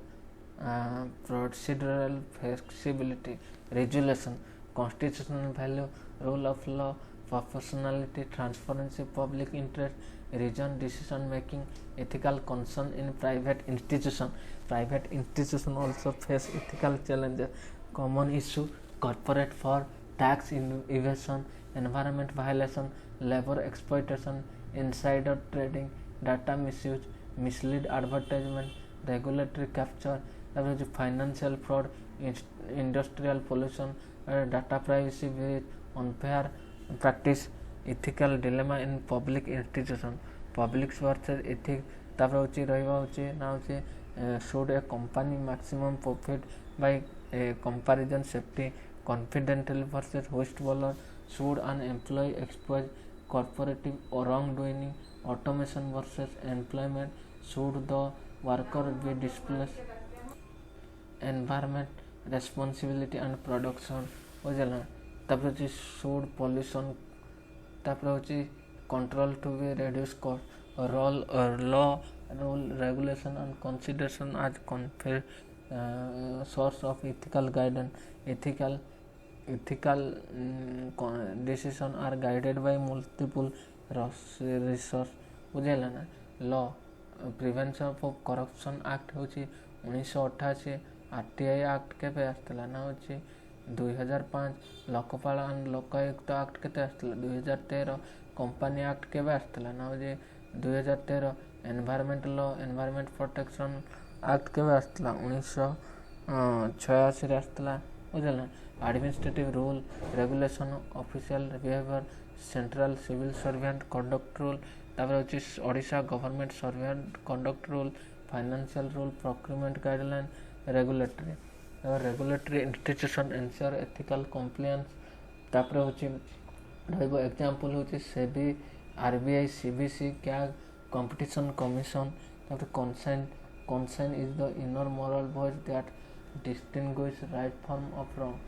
procedural flexibility, resolution, constitutional value, rule of law, proportionality, transparency, public interest, reason decision making, ethical concern in private institution. Private institution also face ethical challenges, common issue, corporate fraud, tax evasion, environment violation, labor exploitation, insider trading, data misuse, mislead advertisement, regulatory capture, financial fraud, industrial pollution, data privacy breach, unfair practice, ethical dilemma in public institution, public versus ethics. Should a company maximum profit by comparison safety, confidential versus whistleblower, should an employee expose corporative or wrongdoing, automation versus employment, should the worker be displaced, environment responsibility and production, should pollution, control to be reduced cost, law rule regulation and consideration as source of ethical guidance, ethical decision are guided by multiple resource. बुझेला ना. Law prevention of corruption act हूँ 1988, RTI act केबे आसला ना हूँ 2005, Lokpal and Lokayukta act केते आसला 2013, company act केबे आसला ना हूँ 2013, environment law environment protection act केवे आसला 1986 आसला बुझला administrative rule regulation official behaviour central civil servant conduct rule तापर होची Odisha government servant conduct rule financial rule procurement guideline regulatory regulatory institution ensure ethical compliance तापर होची रहइबो एग्जांपल होची SEBI RBI CBC CAG competition commission तापर consent is the inner moral voice that distinguishes right from of wrong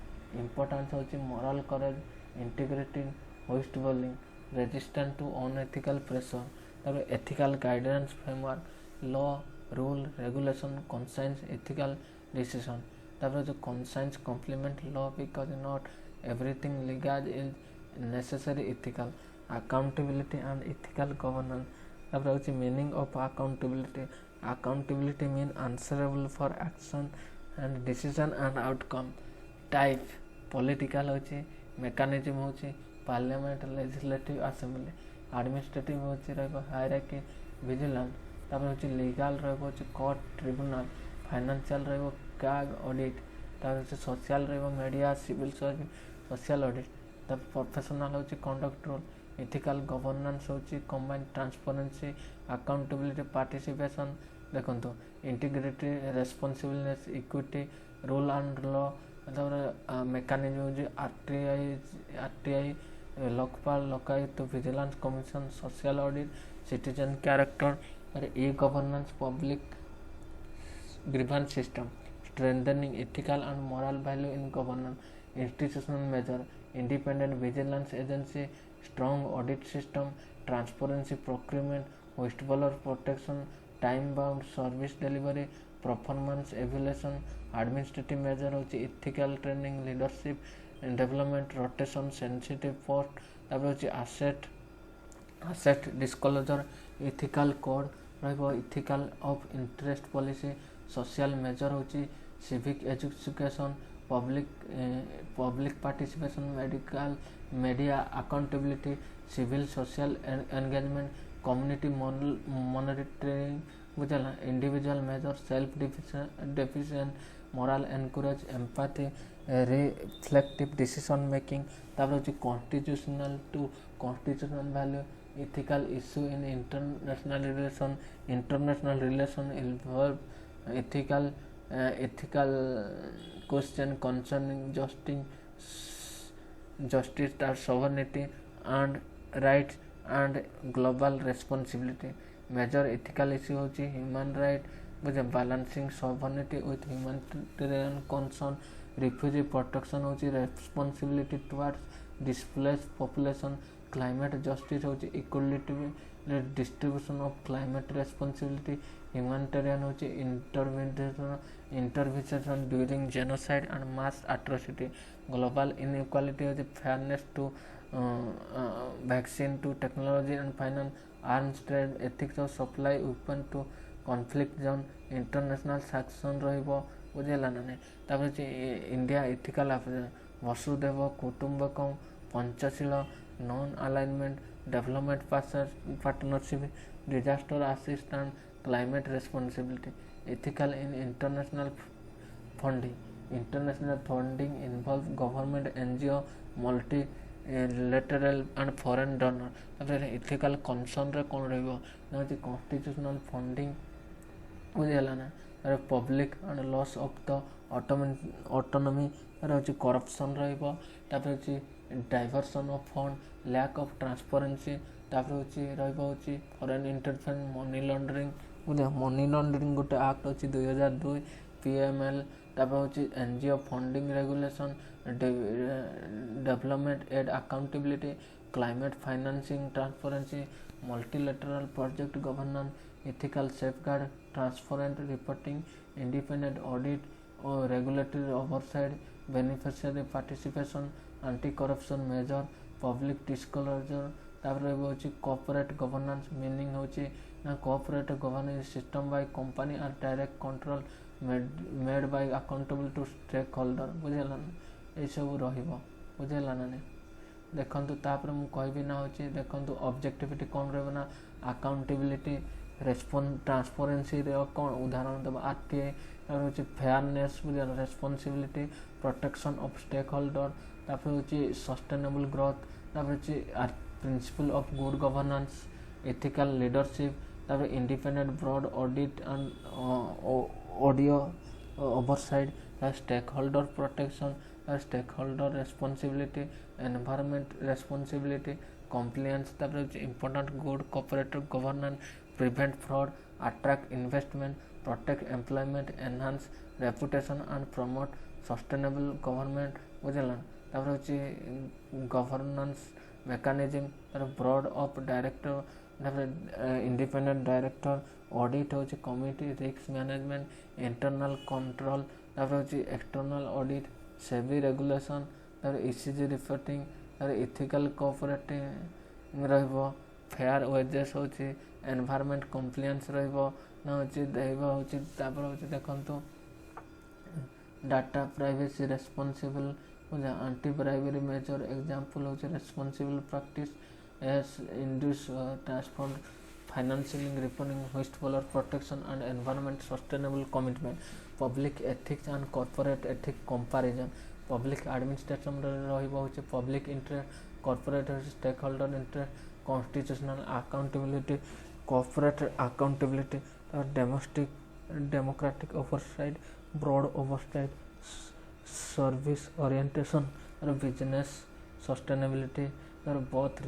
importance होची moral courage integrity whistleblowing resistance to unethical pressure तापर ethical guidance framework law rule regulation conscience ethical decision तापर जो conscience complement law because not everything legal is necessary ethical accountability and ethical governance तापर होची meaning of accountability mean answerable for action and decision and outcome type political होची mechanism होची parliament legislative assembly administrative होची रहइबो hierarchy vigilance तापर होची legal रहइबो होची court tribunal financial रहइबो CAG audit तापर होची social रहइबो media civil service social audit तापर professional होची conduct rule ethical governance होची combined transparency accountability participation देखो integrity responsibleness equity rule and law मतलब mechanism RTI Lokpal Lokayukta vigilance commission social audit citizen character और e governance public grievance system strengthening ethical and moral value in governance institutional measure independent vigilance agency strong audit system transparency procurement whistleblower protection time bound service delivery performance evaluation administrative measure होची ethical training leadership development rotation sensitive post तापर होची asset disclosure ethical code रहइबो ethical of interest policy social measure होची civic education public participation medical media accountability civil social engagement community monitoring बुझला individual measure self डिफिशन moral encourage empathy reflective decision making तापर होची constitutional value ethical issue in international relation involve ethical question concerning justice or sovereignty and rights and global responsibility major ethical issue होची human right बुझे balancing sovereignty with humanitarian concern refugee protection होची responsibility towards displaced population climate justice होची equality distribution of climate responsibility humanitarian होची intervention during genocide and mass atrocity global inequality होची fairness to vaccine to technology and finance arms trade ethics of supply weapon to conflict zone international sanction रहिबो बुझेला ना तापर होची India ethical Vasudhaiva Kutumbakam Panchsheel non alignment development partnership disaster assistance climate responsibility ethical in international funding involve government NGO multilateral and foreign donor तापर ethical concern रे कोन रहइबो ना constitutional funding बुझेला ना अरे public and loss of the autonomy रे होची corruption रहइबो तापर होची diversion of fund lack of transparency तापर होची रहइबो होची foreign interference मनी लॉन्ड्रिंग गोटे एक्ट अच्छी 2002 PML तापर होची NGO funding regulation development aid accountability climate financing transparency multilateral project governance ethical safeguard transparent reporting independent audit और regulatory oversight beneficiary participation anti corruption measure public disclosure तापर होची corporate governance meaning होची ना corporate governance system by company और direct control made by accountable to stakeholder बुझेला ना ए सब रहिबो बुझेला ना देखंतु तापर मु कहबी ना होची देखंतु ऑब्जेक्टिविटी कोन रहबो ना अकाउंटेबिलिटी ट्रांसपेरेन्सी कौन उदाहरण देव आरटीआई हूँ fairness responsibility protection of stakeholder हूँ sustainable growth principle of good governance ethical leadership independent broad audit and audio overside stakeholder protection stakeholder responsibility environment responsibility compliance important good corporate governance prevent fraud attract investment protect employment enhance reputation and promote sustainable government बुझेला governance mechanism board of director independent director audit होची committee risk management internal control external audit SEBI regulation ECG reporting ethical cooperating रहिबो fair wages होची environment compliance रहिबो ना होची दैव होची तापर होची देखंतु डाटा प्राइवेसी रेस्पॉन्सिबल बुझा एंटी ब्राइबरी मेजर एग्जांपल होची responsible practices induce transform financial reporting whistleblower protection and environment sustainable commitment public ethics and corporate ethic comparison public administration public interest corporate stakeholder interest constitutional accountability corporate accountability democratic oversight broad oversight service orientation business sustainability both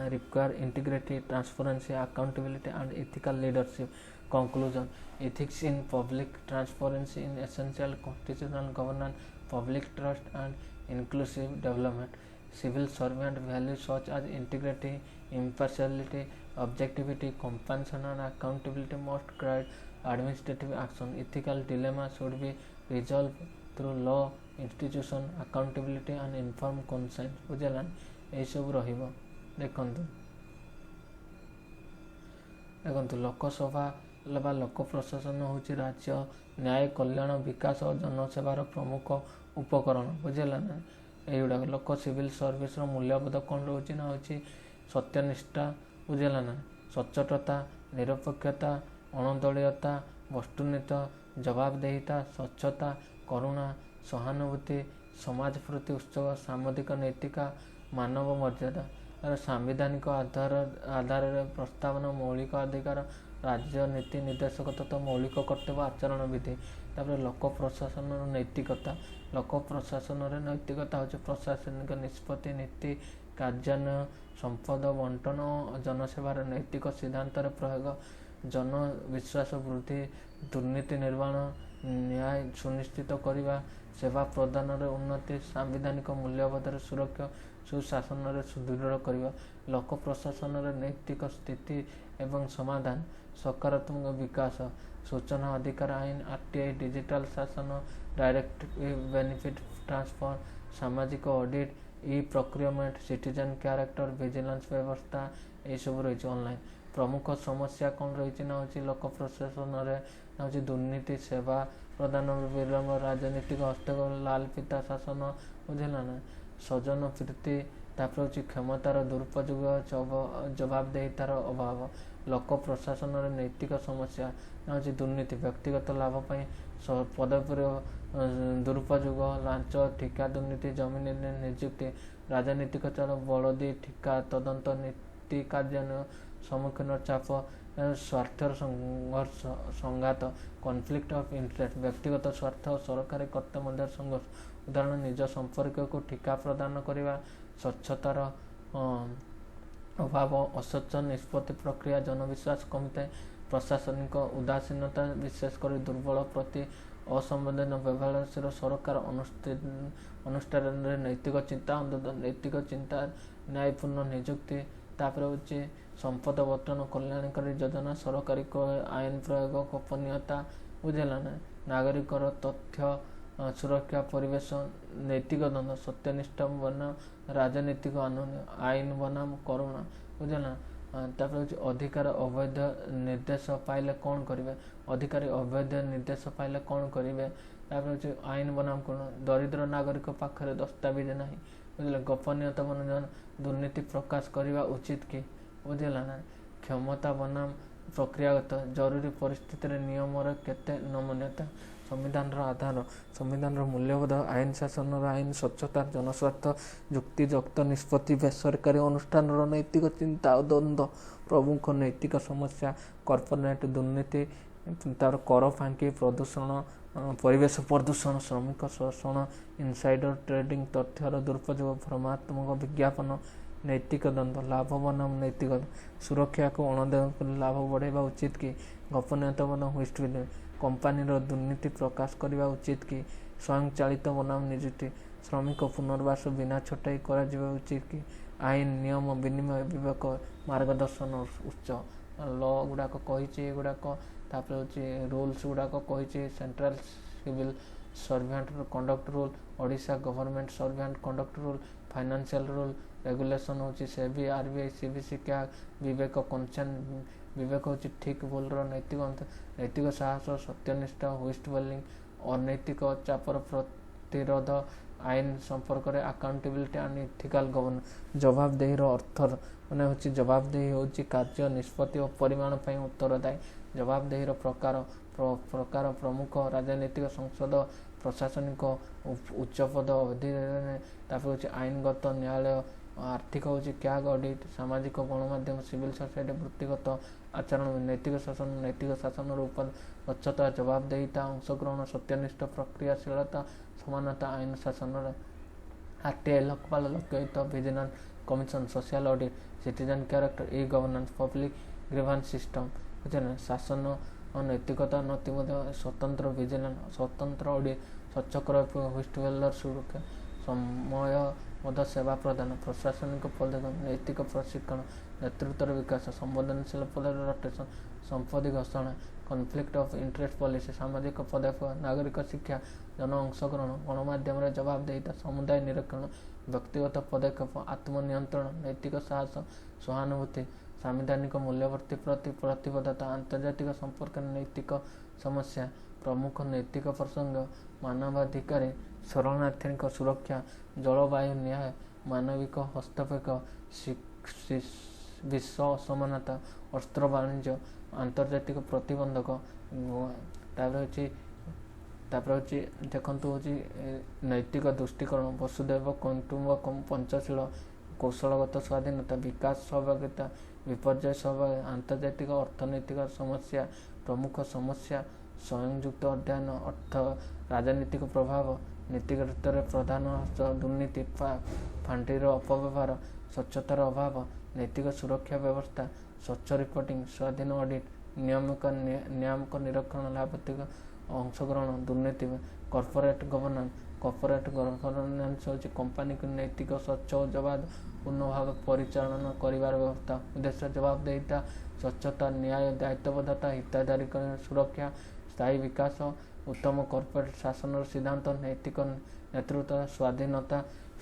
require integrity transparency accountability and ethical leadership conclusion ethics in public transparency in essential constitutional governance public trust and inclusive development civil servant values such as integrity impartiality objectivity compassion and accountability must guide administrative action ethical dilemma should be resolved through law institution accountability and informed consent बुझेला यही सब रहिबो देखंतु लोकसभा लबा लोक प्रशासन होची राज्य न्याय कल्याण विकास और जनसेवार प्रमुख उपकरण बुझेला ना एयुडा लोक सिविल सर्विस रो मूल्यबोध कोन रहउची ना होची सत्यनिष्ठा बुझेला ना सच्चोटता निरपेक्षता अणदलीयता वस्तुनिष्ठ जवाबदेहिता स्वच्छता करुणा सहानुभूति समाज प्रति उत्सव सामाजिक नैतिका मानव मर्यादा सांविधानिक आधार प्रस्तावना मौलिक अधिकार राज्य नीति निर्देशक तथा मौलिक कर्तव्य आचरण विधि लोक प्रशासन नैतिकता लोक प्रशासन नैतिकता हूँ प्रशासनिक निष्पत्ति नीति कार्यान्वयन संपद बंटन जनसेवार नैतिक सिद्धांत प्रयोग जन विश्वास वृद्धि दुर्नीति निर्वहन न्याय सुनिश्चित करने सेवा प्रदान उन्नति सांविधानिक मूल्यबोधर सुरक्षा सुशासन सुदृढ़ करने लोक प्रशासन नैतिक स्थिति एवं समाधान सकारात्मक विकास सूचना अधिकार आईन आरटीआई डिजिटल शासन डायरेक्ट बेनिफिट ट्रांसफर सामाजिक audit e procurement citizen character vigilance व्यवस्था ये सब रही ऑनलाइन प्रमुख समस्या कौन रही ना हूँ लोक प्रशासन दुर्नीति सेवा प्रदान विलंब राजनीतिक हस्तक्षेप लाल पिता शासन बुझेला ना स्वजन प्रीति तापर क्षमतार दुरुपयोग जवाबदेहितार अभाव लोक प्रशासन नैतिक समस्या ना दुर्नीति व्यक्तिगत लाभ पदवीर दुरुपयोग लांच ठिका दुर्नीति जमीन नियुक्ति राजनीतिक चाल बलदी ठिका तदंत नीति कार्यान्वयन सम्मुखीन चाप स्वार्थर संघर्ष संघात कॉन्फ्लिक्ट ऑफ इंटरेस्ट व्यक्तिगत स्वार्थ और सरकारी कर्तव्य मध्य संघर्ष उदाहरण निज संपर्क को ठिका प्रदान करने स्वच्छतार अभाव अस्वच्छ निष्पत्ति प्रक्रिया जनविश्वास कमिଥାଏ प्रशासनिक उदासीनता विशेषकर दुर्बल प्रति असंवेदन व्यवहारशील सरकार अनुष्ठान नैतिक चिंता न्यायपूर्ण नियुक्ति तापर होची संपद बंटन कल्याणकारी योजना सरकारी आईन प्रयोग गोपनीयता बुझेला ना नागरिकर तथ्य सुरक्षा परिवेश नैतिक द्वंद्व सत्यनिष्ठ बनाम राजनीतिक आईन बनाम करुणा बुझेला तापर अधिकार अवैध निर्देश पाइले कौन करेंगे अधिकारी अवैध निर्देश पाइले कौन करेंगे तापर आईन बनाम कौन दरिद्र नागरिक पाखरे दस्तावेज ना बुझे गोपनीयता बनाम दुर्नीति प्रकाश करने उचित कि बुझेला ना क्षमता बनाम ପ୍ରକ୍ରିୟାଗତ ଜରୁରୀ ପରିସ୍ଥିତିରେ ନିୟମର କେତେ ନମନୀୟତା ସମ୍ବିଧାନର ଆଧାର ସମ୍ବିଧାନର ମୂଲ୍ୟବୋଧ ଆଇନ ଶାସନର ଆଇନ ସ୍ୱଚ୍ଛତା ଜନସ୍ୱାର୍ଥ ଯୁକ୍ତିଯୁକ୍ତ ନିଷ୍ପତ୍ତି ବେସରକାରୀ ଅନୁଷ୍ଠାନର ନୈତିକ ଚିନ୍ତା ଓ ଦ୍ୱନ୍ଦ୍ୱ ପ୍ରମୁଖ ନୈତିକ ସମସ୍ୟା କର୍ପୋରେଟ ଦୁର୍ନୀତି ତାର କର ଫାଙ୍କି ପ୍ରଦୂଷଣ ପରିବେଶ ପ୍ରଦୂଷଣ ଶ୍ରମିକ ଶୋଷଣ ଇନସାଇଡର ଟ୍ରେଡିଂ ତଥ୍ୟର ଦୁରୁପଯୋଗ ଭ୍ରମାତ୍ମକ ବିଜ୍ଞାପନ ନୈତିକ ଦ୍ୱନ୍ଦ୍ୱ ଲାଭ ବନାମ ନୈତିକ ସୁରକ୍ଷାକୁ ଅଣଦେୟ କରି ଲାଭ ବଢ଼ାଇବା ଉଚିତ କି ଗୋପନୀୟତା ବନାମ ହୁଇଷ୍ଟବିଲ କମ୍ପାନୀର ଦୁର୍ନୀତି ପ୍ରକାଶ କରିବା ଉଚିତ କି ସ୍ୱୟଂଚାଳିତ ବନାମ ନିଯୁକ୍ତି ଶ୍ରମିକ ପୁନର୍ବାସ ବିନା ଛଟାଇ କରାଯିବା ଉଚିତ କି ଆଇନ ନିୟମ ବିନିମୟ ବିବେକ ମାର୍ଗଦର୍ଶନ ଉଚ୍ଚ ଲ ଗୁଡ଼ାକ କହିଛି ଏଗୁଡ଼ାକ ତାପରେ ହେଉଛି ରୁଲ୍ସ ଗୁଡ଼ାକ କହିଛି central civil servant conduct rule Odisha government servant conduct rule financial rule regulation ହେଉଛି ସେବି ଆରବିଆଇ ସିବିସି କ୍ୟାଗ ବିବେକ କନସେନ୍ ବିବେକ ହେଉଛି ଠିକ୍ ଭୁଲର ନୈତିକ ସାହସ ସତ୍ୟନିଷ୍ଠ ହୁଇଷ୍ଟ ବୋଲିଂ ଅନୈତିକ ଚାପର ପ୍ରତିରୋଧ ଆଇନ ସମ୍ପର୍କରେ ଆକାଉଣ୍ଟେବିଲିଟି ଆଣ୍ଡ ଇଥିକାଲ ଗଭର୍ଣ୍ଣ ଜବାବଦେହିର ଅର୍ଥ ମାନେ ହେଉଛି ଜବାବଦେହି ହେଉଛି କାର୍ଯ୍ୟ ନିଷ୍ପତ୍ତି ଓ ପରିମାଣ ପାଇଁ ଉତ୍ତରଦାୟୀ ଜବାବଦେହିର ପ୍ରକାର ପ୍ରମୁଖ ରାଜନୈତିକ ସଂସଦ ପ୍ରଶାସନିକ ଉଚ୍ଚପଦ ଅଧିକାରୀ ତାପରେ ହେଉଛି ଆଇନଗତ ନ୍ୟାୟାଳୟ ଆର୍ଥିକ ହେଉଛି କ୍ୟାଗ ଅଡିଟ୍ ସାମାଜିକ ଗଣମାଧ୍ୟମ ସିଭିଲ ସୋସାଇଟି ବୃତ୍ତିଗତ ଆଚରଣ ନୈତିକ ଶାସନର ସ୍ୱଚ୍ଛତା ଜବାବଦେହିତା ଅଂଶଗ୍ରହଣ ସତ୍ୟନିଷ୍ଠ ପ୍ରକ୍ରିୟାଶୀଳତା ସମାନତା ଆଇନ ଶାସନର RTI Lokpal Lokayukta vigilance commission social audit citizen character e governance public grievance system ବୁଝିଲେ ଶାସନ ନୈତିକତା ନୀତିବଦ୍ଧ ସ୍ୱତନ୍ତ୍ର ଭିଜିଲାନ୍ସ ସ୍ୱତନ୍ତ୍ର ଅଡିଟ୍ ସ୍ୱଚ୍ଛକର ହୁଇଷ୍ଟବେଲର ସୁରକ୍ଷା ସମୟବଦ୍ଧ ସେବା ପ୍ରଦାନ ପ୍ରଶାସନିକ ପଦକ୍ଷେପ ନୈତିକ ପ୍ରଶିକ୍ଷଣ ନେତୃତ୍ୱର ବିକାଶ ସମ୍ବେଦନଶୀଳ ପଦର ରୋଟେସନ ସମ୍ପତ୍ତି ଘୋଷଣା କନଫ୍ଲିକ୍ଟ ଅଫ୍ ଇଣ୍ଟରେଷ୍ଟ ପଲିସି ସାମାଜିକ ପଦକ୍ଷେପ ନାଗରିକ ଶିକ୍ଷା ଜନ ଅଂଶଗ୍ରହଣ ଗଣମାଧ୍ୟମରେ ଜବାବଦେହିତା ସମୁଦାୟ ନିରୀକ୍ଷଣ ବ୍ୟକ୍ତିଗତ ପଦକ୍ଷେପ ଆତ୍ମନିୟନ୍ତ୍ରଣ ନୈତିକ ସାହସ ସହାନୁଭୂତି ସାମ୍ବିଧାନିକ ମୂଲ୍ୟବର୍ତ୍ତୀ ପ୍ରତି ପ୍ରତିବଦ୍ଧତା ଆନ୍ତର୍ଜାତିକ ସମ୍ପର୍କରେ ନୈତିକ ସମସ୍ୟା ପ୍ରମୁଖ ନୈତିକ ପ୍ରସଙ୍ଗ ମାନବାଧିକାର ଶରଣାର୍ଥୀଙ୍କ ସୁରକ୍ଷା ଜଳବାୟୁ ନ୍ୟାୟ ମାନବିକ ହସ୍ତକ୍ଷେପ ବିଶ୍ୱ ଅସମାନତା ଅସ୍ତ୍ର ବାଣିଜ୍ୟ ଆନ୍ତର୍ଜାତିକ ପ୍ରତିବନ୍ଧକ ତାପରେ ହେଉଛି ଦେଖନ୍ତୁ ହେଉଛି ନୈତିକ ଦୃଷ୍ଟିକୋଣ ବସୁଦେବ କୌଟୁମ୍ବକମ୍ ପଞ୍ଚଶୀଳ କୌଶଳଗତ ସ୍ୱାଧୀନତା ବିକାଶ ସହଭାଗିତା ବିପର୍ଯ୍ୟୟ ସହଭାଗୀ ଆନ୍ତର୍ଜାତିକ ଅର୍ଥନୈତିକ ସମସ୍ୟା ପ୍ରମୁଖ ସମସ୍ୟା ସ୍ୱୟଂଯୁକ୍ତ ଅଧ୍ୟୟନ ଅର୍ଥ ରାଜନୈତିକ ପ୍ରଭାବ ନୀତିଗତରେ ପ୍ରଧାନ ଦୁର୍ନୀତି ଫାଣ୍ଡିର ଅପବ୍ୟବହାର ସ୍ୱଚ୍ଛତାର ଅଭାବ ନୈତିକ ସୁରକ୍ଷା ବ୍ୟବସ୍ଥା ସ୍ୱଚ୍ଛ ରିପୋର୍ଟିଂ ସ୍ୱାଧୀନ ଅଡିଟ୍ ନିୟାମକ ନିରୀକ୍ଷଣ ଲାଭତିକ ଅଂଶଗ୍ରହଣ ଦୁର୍ନୀତି କର୍ପୋରେଟ ଗଭର୍ଣ୍ଣାନ୍ସ ହେଉଛି କମ୍ପାନୀକୁ ନୈତିକ ସ୍ୱଚ୍ଛ ଓ ଜବାବପୂର୍ଣ୍ଣ ଭାବେ ପରିଚାଳନା କରିବାର ବ୍ୟବସ୍ଥା ଉଦ୍ଦେଶ୍ୟ ଜବାବଦେହିତା ସ୍ୱଚ୍ଛତା ନ୍ୟାୟ ଦାୟିତ୍ୱବଦ୍ଧତା ହିତାଧିକାରୀ ସୁରକ୍ଷା ସ୍ଥାୟୀ ବିକାଶ ଉତ୍ତମ କର୍ପୋରେଟ ଶାସନର ସିଦ୍ଧାନ୍ତ ନୈତିକ ନେତୃତ୍ୱ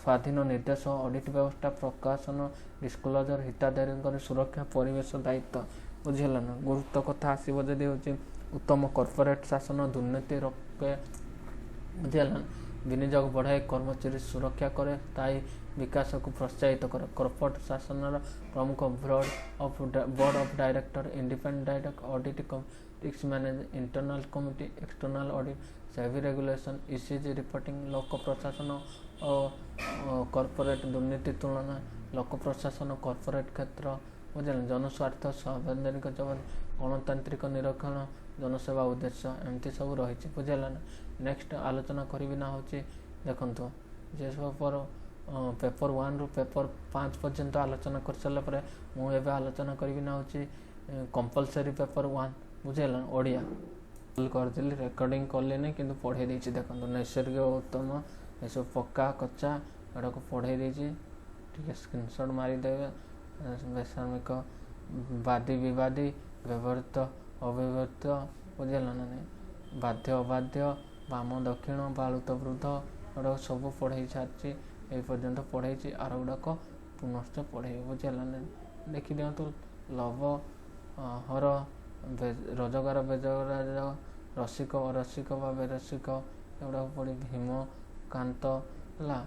ସ୍ୱାଧୀନ ନିର୍ଦ୍ଦେଶ ଅଡିଟ୍ ବ୍ୟବସ୍ଥା ପ୍ରକାଶନ ଡିସ୍କ୍ଲୋଜର ହିତାଧିକାରୀଙ୍କର ସୁରକ୍ଷା ପରିବେଶ ଦାୟିତ୍ୱ ବୁଝିହେଲା ନା ଗୁରୁତ୍ୱ କଥା ଆସିବ ଯଦି ହେଉଛି ଉତ୍ତମ କର୍ପୋରେଟ ଶାସନ ଦୁର୍ନୀତି ରୋକେ ବୁଝିହେଲା ନା ବିନିଯୋଗ ବଢ଼ାଇ କର୍ମଚାରୀ ସୁରକ୍ଷା କରେ ସ୍ଥାୟୀ ବିକାଶକୁ ପ୍ରୋତ୍ସାହିତ କରେ କର୍ପୋରେଟ ଶାସନର ପ୍ରମୁଖ board of director independent director audit risk manage internal committee external audit SEBI regulation ECG reporting ଲୋକ ପ୍ରଶାସନ ଓ କର୍ପୋରେଟ ଦୁର୍ନୀତି ତୁଳନା ଲୋକ ପ୍ରଶାସନ କର୍ପୋରେଟ କ୍ଷେତ୍ର ବୁଝିଲେ ଜନସ୍ୱାର୍ଥ ସାମ୍ବିଧାନିକ ଜବାବ ଗଣତାନ୍ତ୍ରିକ ନିରୀକ୍ଷଣ ଜନସେବା ଉଦ୍ଦେଶ୍ୟ ଏମିତି ସବୁ ରହିଛି ବୁଝିଲା ନା ନେକ୍ସଟ ଆଲୋଚନା କରିବି ନା ହେଉଛି ଦେଖନ୍ତୁ ଯେ ପେପର 1ରୁ ପେପର 5 ପର୍ଯ୍ୟନ୍ତ ଆଲୋଚନା କରିସାରିଲା ପରେ ମୁଁ ଏବେ ଆଲୋଚନା କରିବି ନା ହେଉଛି କମ୍ପଲସରି ପେପର 1 ବୁଝିଲା ଓଡ଼ିଆ କରିଦେଲି ରେକର୍ଡ଼ିଂ କଲିନି କିନ୍ତୁ ପଢ଼େଇ ଦେଇଛି ଦେଖନ୍ତୁ ନୈସର୍ଗିକ ଉତ୍ତମ ଏସବୁ ପକ୍କା କଚା ଏଗୁଡ଼ାକୁ ପଢ଼େଇ ଦେଇଛି ଟିକେ ସ୍କ୍ରିନସଟ୍ ମାରିଦେବେ ବେସାମରିକ ବାଦୀ ବିବାଦୀ ବ୍ୟବହୃତ ଅବ୍ୟବହୃତ ବୁଝିଲା ନା ନାହିଁ ବାଧ୍ୟ ଅବାଧ୍ୟ ବାମ ଦକ୍ଷିଣ ବାଳୁତ ବୃଦ୍ଧ ଏଗୁଡ଼ାକ ସବୁ ପଢ଼େଇ ସାରିଛି ଏଇ ପର୍ଯ୍ୟନ୍ତ ପଢ଼େଇଛି ଆର ଗୁଡ଼ାକ ପୁନଶ୍ଚ ପଢ଼େଇବି ବୁଝିଲା ନା ଦେଖିଦିଅନ୍ତୁ ଲବ ହର ରୋଜଗାର ବେଜଗାର ରସିକ ଅରସିକ ବା ବେରସିକ ଏଗୁଡ଼ାକ ପଢ଼ି ଭୀମ କାନ୍ତ ହେଲା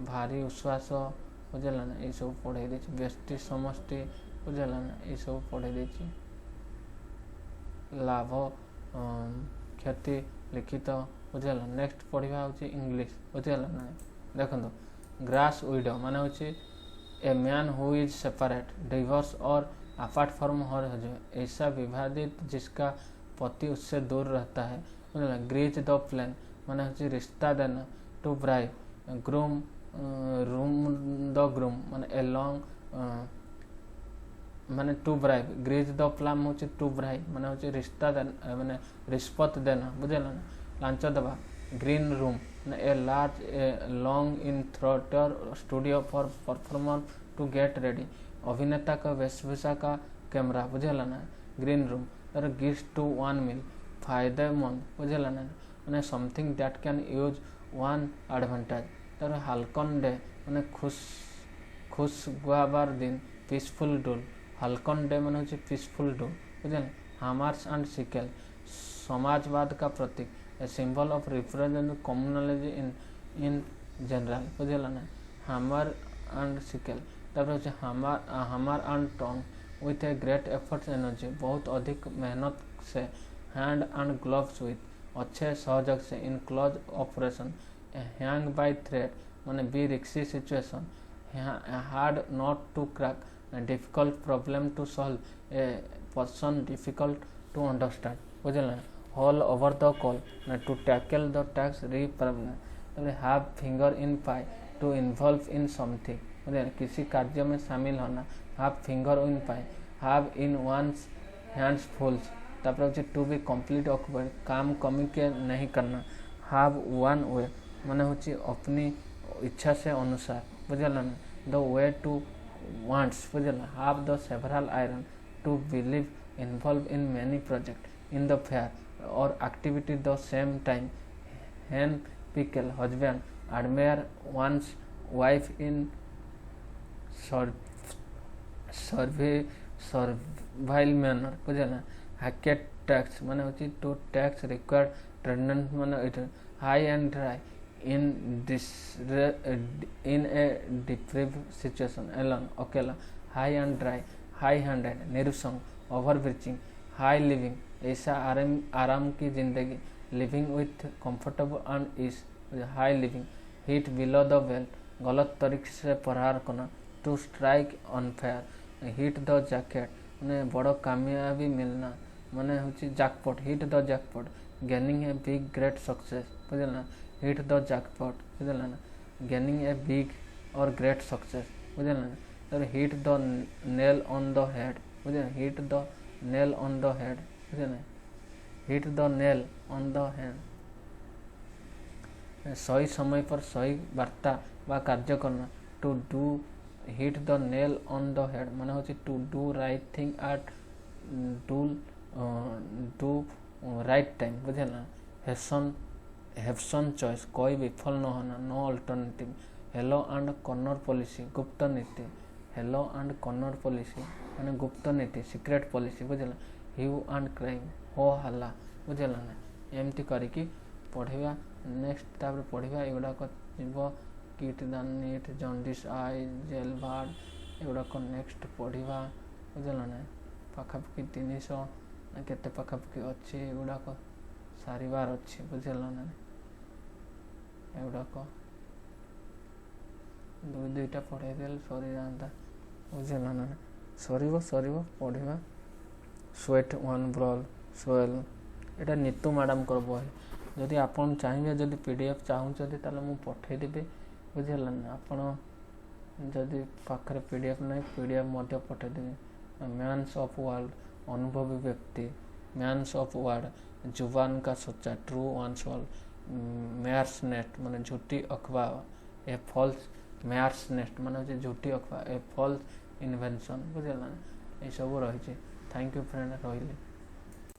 ଭାରି ଉଶ୍ୱାସ ବୁଝିଲା ନା ଏଇସବୁ ପଢ଼େଇ ଦେଇଛି ବ୍ୟଷ୍ଟି ସମଷ୍ଟି ବୁଝିଲା ନା ଏଇସବୁ ପଢ଼େଇ ଦେଇଛି। लाभ क्षति लिखित बुझेगा। नेक्स्ट पढ़ा हूँ इंग्लिश बुझेगा ना। देखो ग्रास विडो माने हूँ a man who is separate divorce और अपार्ट फ्रॉम हर हस्बैंड, ऐसा विवादित जिसका पति उससे दूर रहता है। ग्रीज द प्लान माने हूँ रिश्ता देना। To bribe groom room the groom माने ए लॉन्ग माने to bribe grease the palm हूँ टू ब्राइब माने हूँ रिश्ता देना माने रिश्वत देना बुझेगा ना। लांच देवा। Green room a large a long in theatre studio for performer to get ready, अभिनेता का वेशभूषा का कैमरा बुझेगा ना। ग्रीन रूम तर गिफ्ट टू वन मील फायदेमंद बुझेगा ना मैंने something that can use one advantage. तर हालकन डे मैंने खुश गुआबार दिन पीसफुल डूल, हालकन डे मैंने हूँ पीसफुल डूल बुझे। हामर्स एंड सिकेल समाजवाद का प्रतीक, a symbol of represent communality in general बुझेगा ना। हामर एंड सिकेल तापर हूँ hammer and tongue with a great efforts energy, बहुत अधिक मेहनत से। हैंड एंड ग्लोव्स विथ अच्छे सहयोग से in close operation. Hang by thread माने बी रिक्सी situation. Hard nut to crack difficult problem to solve, a person difficult to understand बुझेगा। All over the call to tackle the tax represent. Have finger in pie to involve in something बुझे, किसी कार्य में शामिल होना। Have finger in pie have in one's hands fulls तापर हूँ to be complete occupied काम कमी के नहीं करना। हैव वन वे माने हूँ अपनी इच्छा से अनुसार बुझेगा ना। द वे टू वांट्स बुझेगा। Have the several iron to believe involve in many project in the fair और activity the same time. Hen pickle husband admire one's wife in servile manner बुझेगा। हैकेट टैक्स माने हूँ to tax required ट्रेंडेंट माने high and dry in a deprive situation alone अकेला। High and dry high handed निरुसंग over breaching. High living ऐसा आराम की जिंदगी। Living with comfortable and ease high living. Hit below the belt गलत तरीके से प्रहार करना। To strike unfair hit the jacket मैंने बड़ कामयाबी मिलना मैंने हूँ jackpot. Hit the jackpot gaining a big great success बुझेगा। हिट द जैकपॉट बुझेगा ना। गेनिंग ए बिग और ग्रेट सक्सेस बुझेगा ना। तो hit the nail on the head बुझे। Hit the nail on the head बुझे ना। Hit the nail on the head सही समय पर सही वार्ता व कार्य करना। To do hit the nail on the head माने हूँ to do right thing at do right time बुझे ना। हेसन चॉइस कोई विफल न होना no alternative. Hello and corner policy गुप्त नीति। हेलो एंड कॉर्नर पॉलिसी माने गुप्त नीति सिक्रेट पॉलिसी बुझेगा। ह्यू एंड क्राइम हो हल्ला बुझेगा ना। एमती करके पढ़ा। नेक्स्ट तापर पढ़ा एगुड़ाक किट दानिट जंडिस आई जेल भार्ड एगुड़ाक नेक्स्ट पढ़ा बुझेगा ना। पाखापाखि 300 केते पाखापाखि अच्छी एगुड़ाक सारिबार अच्छी बुझेगा ना। एगुड़ाक दुईटा पढ़े देल सरी जाता बुझेगा ना। सर पढ़ा। स्वेट वन ब्रल सोएल एटा नीतू मैडम कर बही। जदि आपन चाहिए जदि पीडीएफ चाहूँगी ताले मु पठेदेवी बुझेगा ना। आपन जदि पाखरे पीडीएफ नहीं पीडीएफ मध्य पठेदेवी। मैन्स ऑफ वर्ल्ड अनुभवी व्यक्ति। मैन्स ऑफ वर्ड जुबान का सच्चा true one's world. Mare's nest माने झूठी अखबार। ए फॉल्स मेयर्स नेट माने झूठी अखबार। ए फॉल्स इन्वेंशन बुझेगा ना। ये सब रही। थैंक यू फ्रेंड रही।